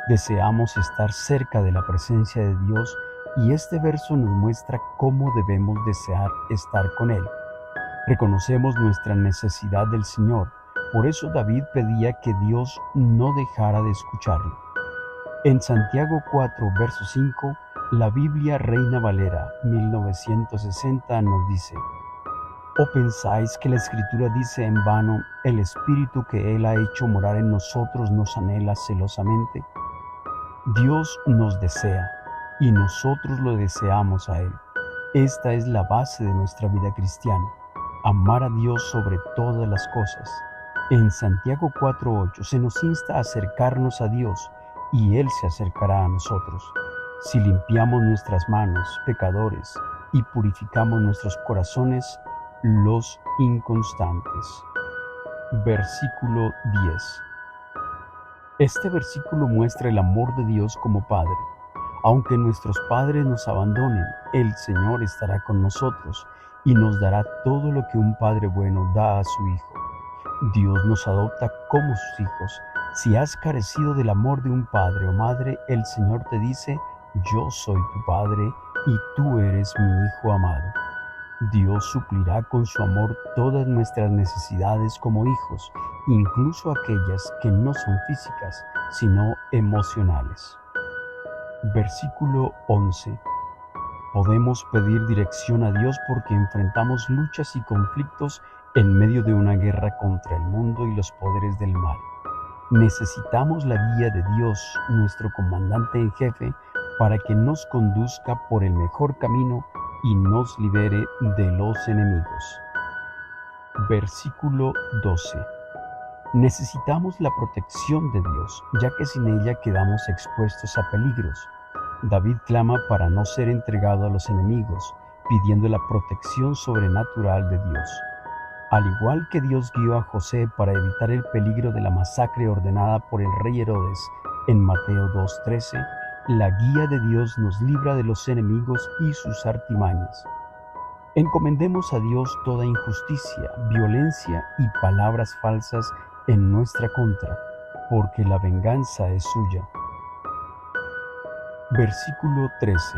Deseamos estar cerca de la presencia de Dios y este verso nos muestra cómo debemos desear estar con Él. Reconocemos nuestra necesidad del Señor, por eso David pedía que Dios no dejara de escucharlo. En Santiago 4, verso 5, la Biblia Reina Valera 1960 nos dice: ¿O pensáis que la Escritura dice en vano, el Espíritu que Él ha hecho morar en nosotros nos anhela celosamente? Dios nos desea y nosotros lo deseamos a Él. Esta es la base de nuestra vida cristiana, amar a Dios sobre todas las cosas. En Santiago 4:8 se nos insta a acercarnos a Dios y Él se acercará a nosotros. Si limpiamos nuestras manos, pecadores, y purificamos nuestros corazones, los inconstantes. Versículo 10. Este versículo muestra el amor de Dios como Padre. Aunque nuestros padres nos abandonen, el Señor estará con nosotros y nos dará todo lo que un Padre bueno da a su Hijo. Dios nos adopta como sus hijos. Si has carecido del amor de un padre o madre, el Señor te dice: yo soy tu Padre y tú eres mi Hijo amado. Dios suplirá con su amor todas nuestras necesidades como hijos, incluso aquellas que no son físicas, sino emocionales. Versículo 11. Podemos pedir dirección a Dios porque enfrentamos luchas y conflictos en medio de una guerra contra el mundo y los poderes del mal. Necesitamos la guía de Dios, nuestro comandante en jefe, para que nos conduzca por el mejor camino y nos libere de los enemigos. Versículo 12. Necesitamos la protección de Dios, ya que sin ella quedamos expuestos a peligros. David clama para no ser entregado a los enemigos, pidiendo la protección sobrenatural de Dios. Al igual que Dios guió a José para evitar el peligro de la masacre ordenada por el rey Herodes en Mateo 2:13, la guía de Dios nos libra de los enemigos y sus artimañas. Encomendemos a Dios toda injusticia, violencia y palabras falsas en nuestra contra, porque la venganza es suya. Versículo 13.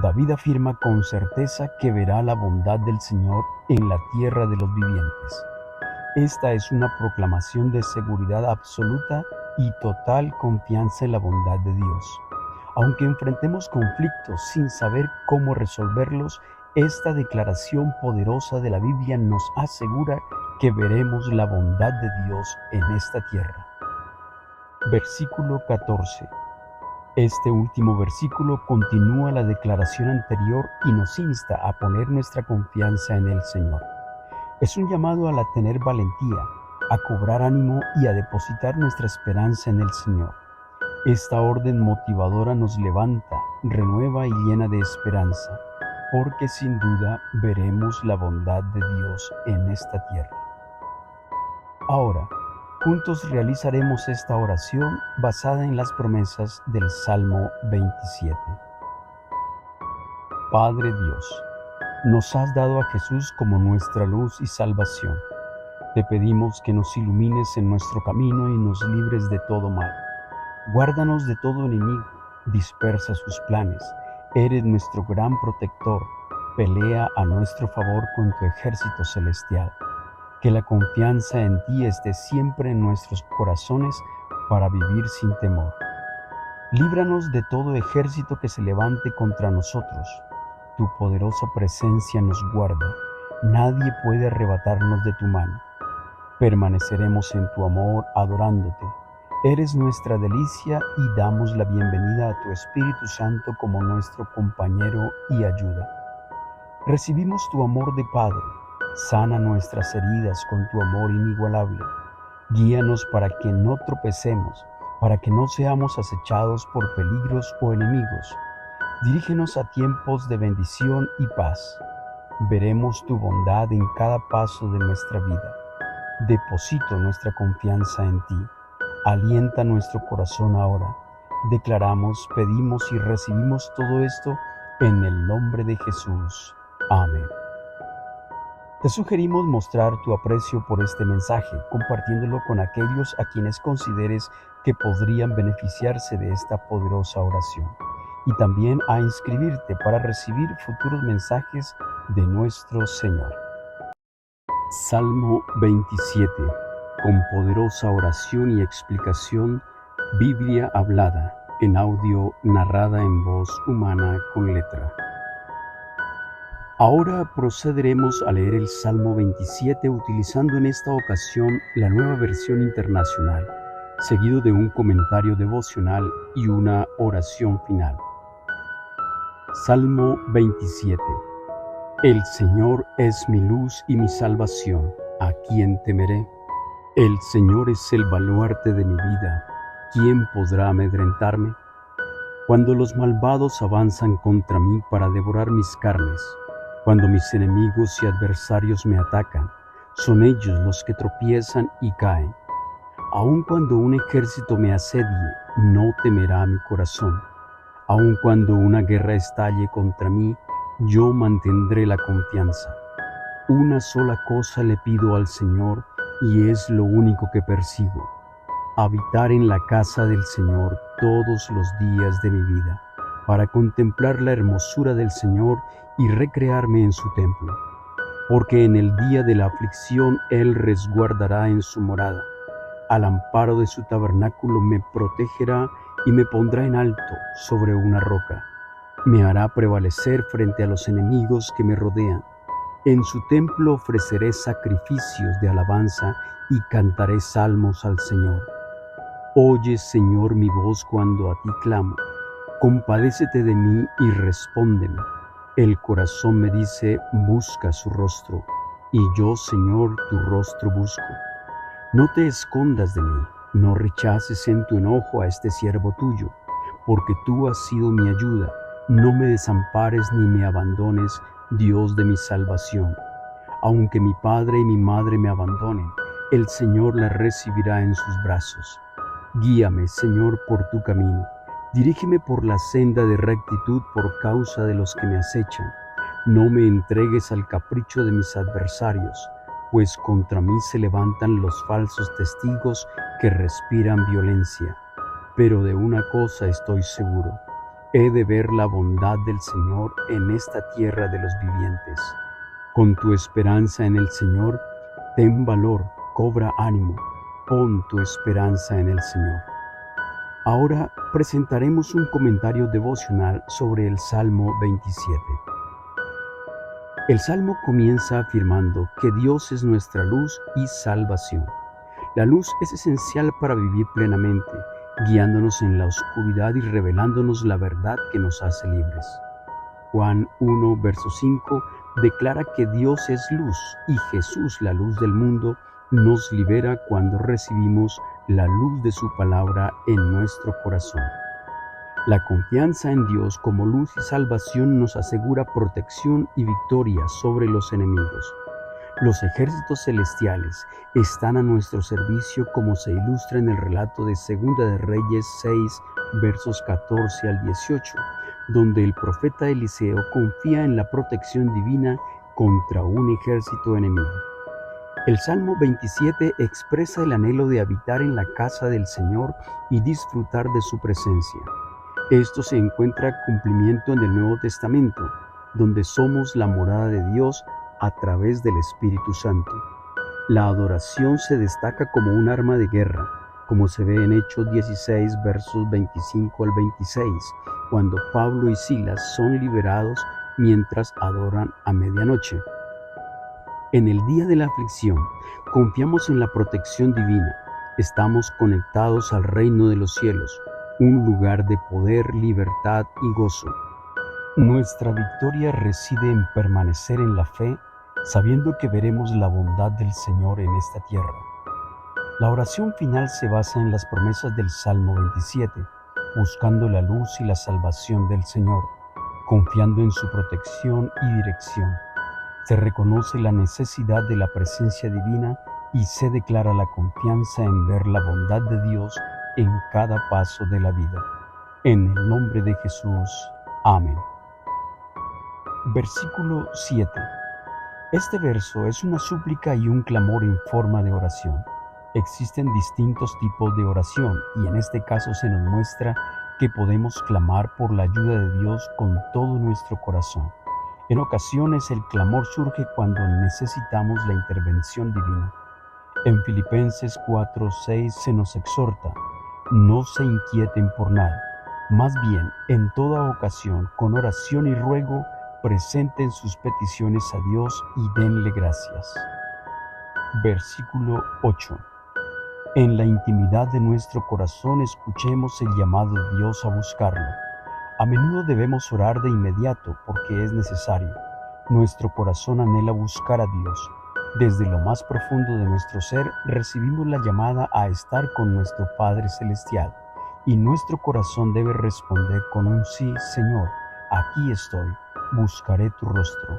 David afirma con certeza que verá la bondad del Señor en la tierra de los vivientes. Esta es una proclamación de seguridad absoluta y total confianza en la bondad de Dios. Aunque enfrentemos conflictos sin saber cómo resolverlos, esta declaración poderosa de la Biblia nos asegura que veremos la bondad de Dios en esta tierra. Versículo 14. Este último versículo continúa la declaración anterior y nos insta a poner nuestra confianza en el Señor. Es un llamado a tener valentía, a cobrar ánimo y a depositar nuestra esperanza en el Señor. Esta orden motivadora nos levanta, renueva y llena de esperanza, porque sin duda veremos la bondad de Dios en esta tierra. Ahora, juntos realizaremos esta oración basada en las promesas del Salmo 27. Padre Dios, nos has dado a Jesús como nuestra luz y salvación. Te pedimos que nos ilumines en nuestro camino y nos libres de todo mal. Guárdanos de todo enemigo, dispersa sus planes. Eres nuestro gran protector. Pelea a nuestro favor con tu ejército celestial. Que la confianza en ti esté siempre en nuestros corazones para vivir sin temor. Líbranos de todo ejército que se levante contra nosotros. Tu poderosa presencia nos guarda. Nadie puede arrebatarnos de tu mano. Permaneceremos en tu amor adorándote. Eres nuestra delicia y damos la bienvenida a tu Espíritu Santo como nuestro compañero y ayuda. Recibimos tu amor de Padre. Sana nuestras heridas con tu amor inigualable. Guíanos para que no tropecemos, para que no seamos acechados por peligros o enemigos. Dirígenos a tiempos de bendición y paz. Veremos tu bondad en cada paso de nuestra vida. Deposito nuestra confianza en ti. Alienta nuestro corazón ahora. Declaramos, pedimos y recibimos todo esto en el nombre de Jesús. Amén. Te sugerimos mostrar tu aprecio por este mensaje, compartiéndolo con aquellos a quienes consideres que podrían beneficiarse de esta poderosa oración. Y también a inscribirte para recibir futuros mensajes de nuestro Señor. Salmo 27. Con poderosa oración y explicación, Biblia hablada, en audio narrada en voz humana con letra. Ahora procederemos a leer el Salmo 27 utilizando en esta ocasión la Nueva Versión Internacional, seguido de un comentario devocional y una oración final. Salmo 27. El Señor es mi luz y mi salvación, ¿a quién temeré? El Señor es el baluarte de mi vida, ¿quién podrá amedrentarme? Cuando los malvados avanzan contra mí para devorar mis carnes, cuando mis enemigos y adversarios me atacan, son ellos los que tropiezan y caen. Aun cuando un ejército me asedie, no temerá mi corazón. Aun cuando una guerra estalle contra mí, yo mantendré la confianza. Una sola cosa le pido al Señor y es lo único que persigo: habitar en la casa del Señor todos los días de mi vida, para contemplar la hermosura del Señor y recrearme en su templo. Porque en el día de la aflicción Él resguardará en su morada. Al amparo de su tabernáculo me protegerá y me pondrá en alto sobre una roca. Me hará prevalecer frente a los enemigos que me rodean. En su templo ofreceré sacrificios de alabanza y cantaré salmos al Señor. Oye, Señor, mi voz cuando a ti clamo. Compadécete de mí y respóndeme. El corazón me dice: busca su rostro, y yo, Señor, tu rostro busco. No te escondas de mí, no rechaces en tu enojo a este siervo tuyo, porque tú has sido mi ayuda. No me desampares ni me abandones, Dios de mi salvación. Aunque mi padre y mi madre me abandonen, el Señor la recibirá en sus brazos. Guíame, Señor, por tu camino. Dirígeme por la senda de rectitud por causa de los que me acechan. No me entregues al capricho de mis adversarios, pues contra mí se levantan los falsos testigos que respiran violencia. Pero de una cosa estoy seguro: he de ver la bondad del Señor en esta tierra de los vivientes. Con tu esperanza en el Señor, ten valor, cobra ánimo, pon tu esperanza en el Señor. Ahora presentaremos un comentario devocional sobre el Salmo 27. El Salmo comienza afirmando que Dios es nuestra luz y salvación. La luz es esencial para vivir plenamente, guiándonos en la oscuridad y revelándonos la verdad que nos hace libres. Juan 1, verso 5 declara que Dios es luz y Jesús, la luz del mundo, nos libera cuando recibimos la luz de su palabra en nuestro corazón. La confianza en Dios como luz y salvación nos asegura protección y victoria sobre los enemigos. Los ejércitos celestiales están a nuestro servicio, como se ilustra en el relato de Segunda de Reyes 6, versos 14 al 18, donde el profeta Eliseo confía en la protección divina contra un ejército enemigo. El Salmo 27 expresa el anhelo de habitar en la casa del Señor y disfrutar de su presencia. Esto se encuentra cumplimiento en el Nuevo Testamento, donde somos la morada de Dios a través del Espíritu Santo. La adoración se destaca como un arma de guerra, como se ve en Hechos 16, versos 25 al 26, cuando Pablo y Silas son liberados mientras adoran a medianoche. En el día de la aflicción, confiamos en la protección divina. Estamos conectados al reino de los cielos, un lugar de poder, libertad y gozo. Nuestra victoria reside en permanecer en la fe, sabiendo que veremos la bondad del Señor en esta tierra. La oración final se basa en las promesas del Salmo 27, buscando la luz y la salvación del Señor, confiando en su protección y dirección. Se reconoce la necesidad de la presencia divina y se declara la confianza en ver la bondad de Dios en cada paso de la vida. En el nombre de Jesús. Amén. Versículo 7. Este verso es una súplica y un clamor en forma de oración. Existen distintos tipos de oración y en este caso se nos muestra que podemos clamar por la ayuda de Dios con todo nuestro corazón. En ocasiones el clamor surge cuando necesitamos la intervención divina. En Filipenses 4:6 se nos exhorta: no se inquieten por nada, más bien en toda ocasión con oración y ruego presenten sus peticiones a Dios y denle gracias. Versículo 8. En la intimidad de nuestro corazón escuchemos el llamado de Dios a buscarlo. A menudo debemos orar de inmediato porque es necesario. Nuestro corazón anhela buscar a Dios. Desde lo más profundo de nuestro ser recibimos la llamada a estar con nuestro Padre Celestial y nuestro corazón debe responder con un sí: Señor, aquí estoy, buscaré tu rostro.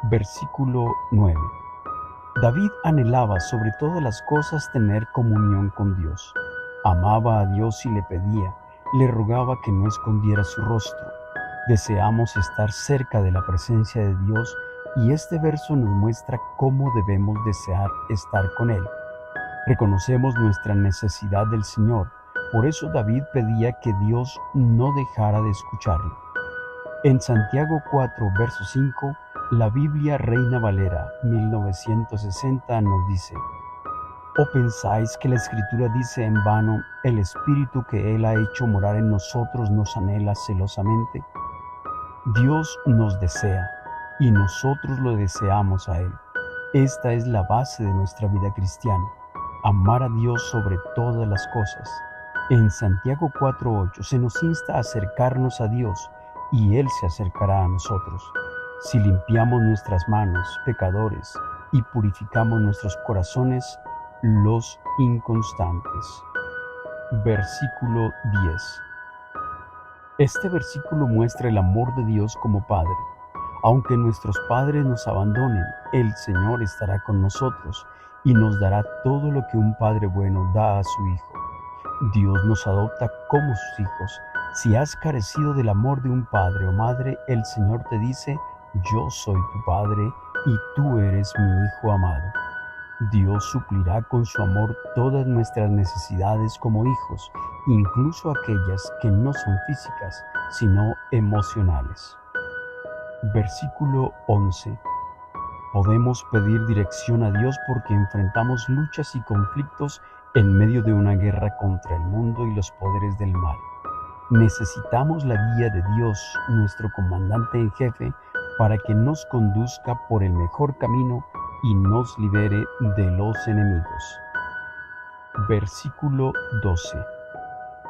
Versículo 9. David anhelaba sobre todas las cosas tener comunión con Dios. Amaba a Dios y le pedía, le rogaba que no escondiera su rostro. Deseamos estar cerca de la presencia de Dios Y este verso nos muestra cómo debemos desear estar con Él. Reconocemos nuestra necesidad del Señor, por eso David pedía que Dios no dejara de escucharlo. En Santiago 4, verso 5, la Biblia Reina Valera 1960 nos dice: ¿O pensáis que la Escritura dice en vano, el Espíritu que Él ha hecho morar en nosotros nos anhela celosamente? Dios nos desea y nosotros lo deseamos a Él. Esta es la base de nuestra vida cristiana, amar a Dios sobre todas las cosas. En Santiago 4:8 se nos insta a acercarnos a Dios y Él se acercará a nosotros. Si limpiamos nuestras manos, pecadores, y purificamos nuestros corazones, los inconstantes. Versículo 10. Este versículo muestra el amor de Dios como Padre. Aunque nuestros padres nos abandonen, el Señor estará con nosotros y nos dará todo lo que un padre bueno da a su hijo. Dios nos adopta como sus hijos. Si has carecido del amor de un padre o madre, el Señor te dice: yo soy tu Padre y tú eres mi Hijo amado. Dios suplirá con su amor todas nuestras necesidades como hijos, incluso aquellas que no son físicas, sino emocionales. Versículo 11. Podemos pedir dirección a Dios porque enfrentamos luchas y conflictos en medio de una guerra contra el mundo y los poderes del mal. Necesitamos la guía de Dios, nuestro comandante en jefe, para que nos conduzca por el mejor camino y nos libere de los enemigos. Versículo 12.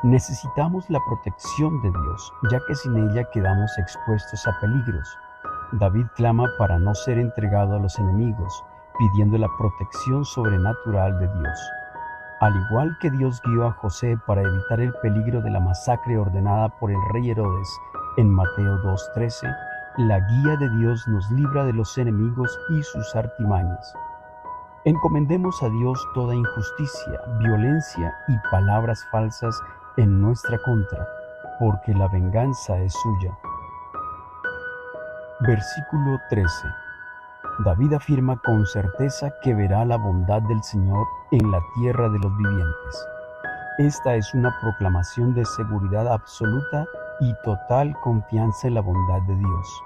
Necesitamos la protección de Dios, ya que sin ella quedamos expuestos a peligros. David clama para no ser entregado a los enemigos, pidiendo la protección sobrenatural de Dios. Al igual que Dios guió a José para evitar el peligro de la masacre ordenada por el rey Herodes en Mateo 2:13, la guía de Dios nos libra de los enemigos y sus artimañas. Encomendemos a Dios toda injusticia, violencia y palabras falsas en nuestra contra, porque la venganza es suya. Versículo 13. David afirma con certeza que verá la bondad del Señor en la tierra de los vivientes. Esta es una proclamación de seguridad absoluta y total confianza en la bondad de Dios.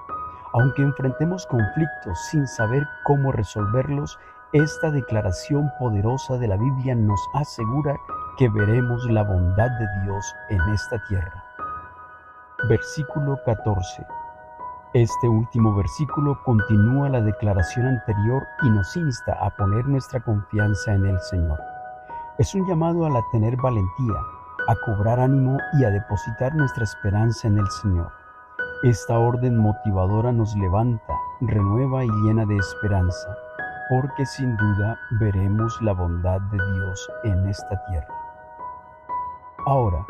Aunque enfrentemos conflictos sin saber cómo resolverlos, esta declaración poderosa de la Biblia nos asegura que veremos la bondad de Dios en esta tierra. Versículo 14. Este último versículo continúa la declaración anterior y nos insta a poner nuestra confianza en el Señor. Es un llamado a tener valentía, a cobrar ánimo y a depositar nuestra esperanza en el Señor. Esta orden motivadora nos levanta, renueva y llena de esperanza, porque sin duda veremos la bondad de Dios en esta tierra. Ahora,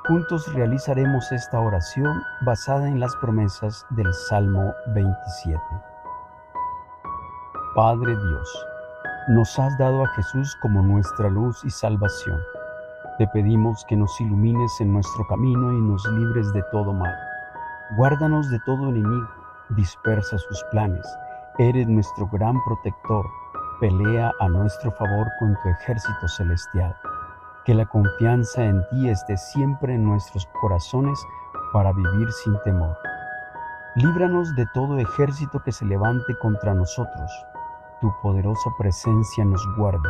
juntos realizaremos esta oración basada en las promesas del Salmo 27. Padre Dios, nos has dado a Jesús como nuestra luz y salvación. Te pedimos que nos ilumines en nuestro camino y nos libres de todo mal. Guárdanos de todo enemigo, dispersa sus planes. Eres nuestro gran protector. Pelea a nuestro favor con tu ejército celestial. Que la confianza en ti esté siempre en nuestros corazones para vivir sin temor. Líbranos de todo ejército que se levante contra nosotros. Tu poderosa presencia nos guarda.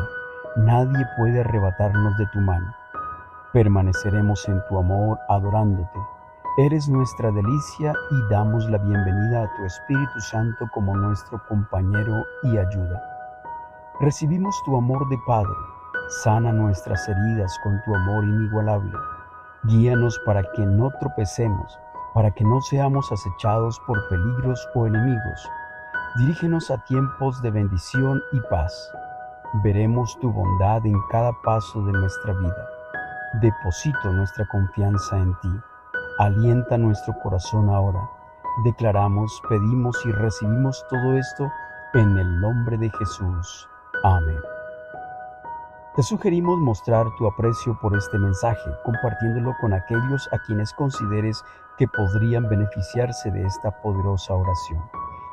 Nadie puede arrebatarnos de tu mano. Permaneceremos en tu amor adorándote. Eres nuestra delicia y damos la bienvenida a tu Espíritu Santo como nuestro compañero y ayuda. Recibimos tu amor de Padre. Sana nuestras heridas con tu amor inigualable. Guíanos para que no tropecemos, para que no seamos acechados por peligros o enemigos. Dirígenos a tiempos de bendición y paz. Veremos tu bondad en cada paso de nuestra vida. Deposito nuestra confianza en ti. Alienta nuestro corazón ahora. Declaramos, pedimos y recibimos todo esto en el nombre de Jesús. Amén. Te sugerimos mostrar tu aprecio por este mensaje, compartiéndolo con aquellos a quienes consideres que podrían beneficiarse de esta poderosa oración.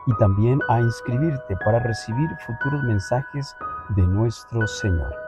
y también a inscribirte para recibir futuros mensajes de nuestro Señor.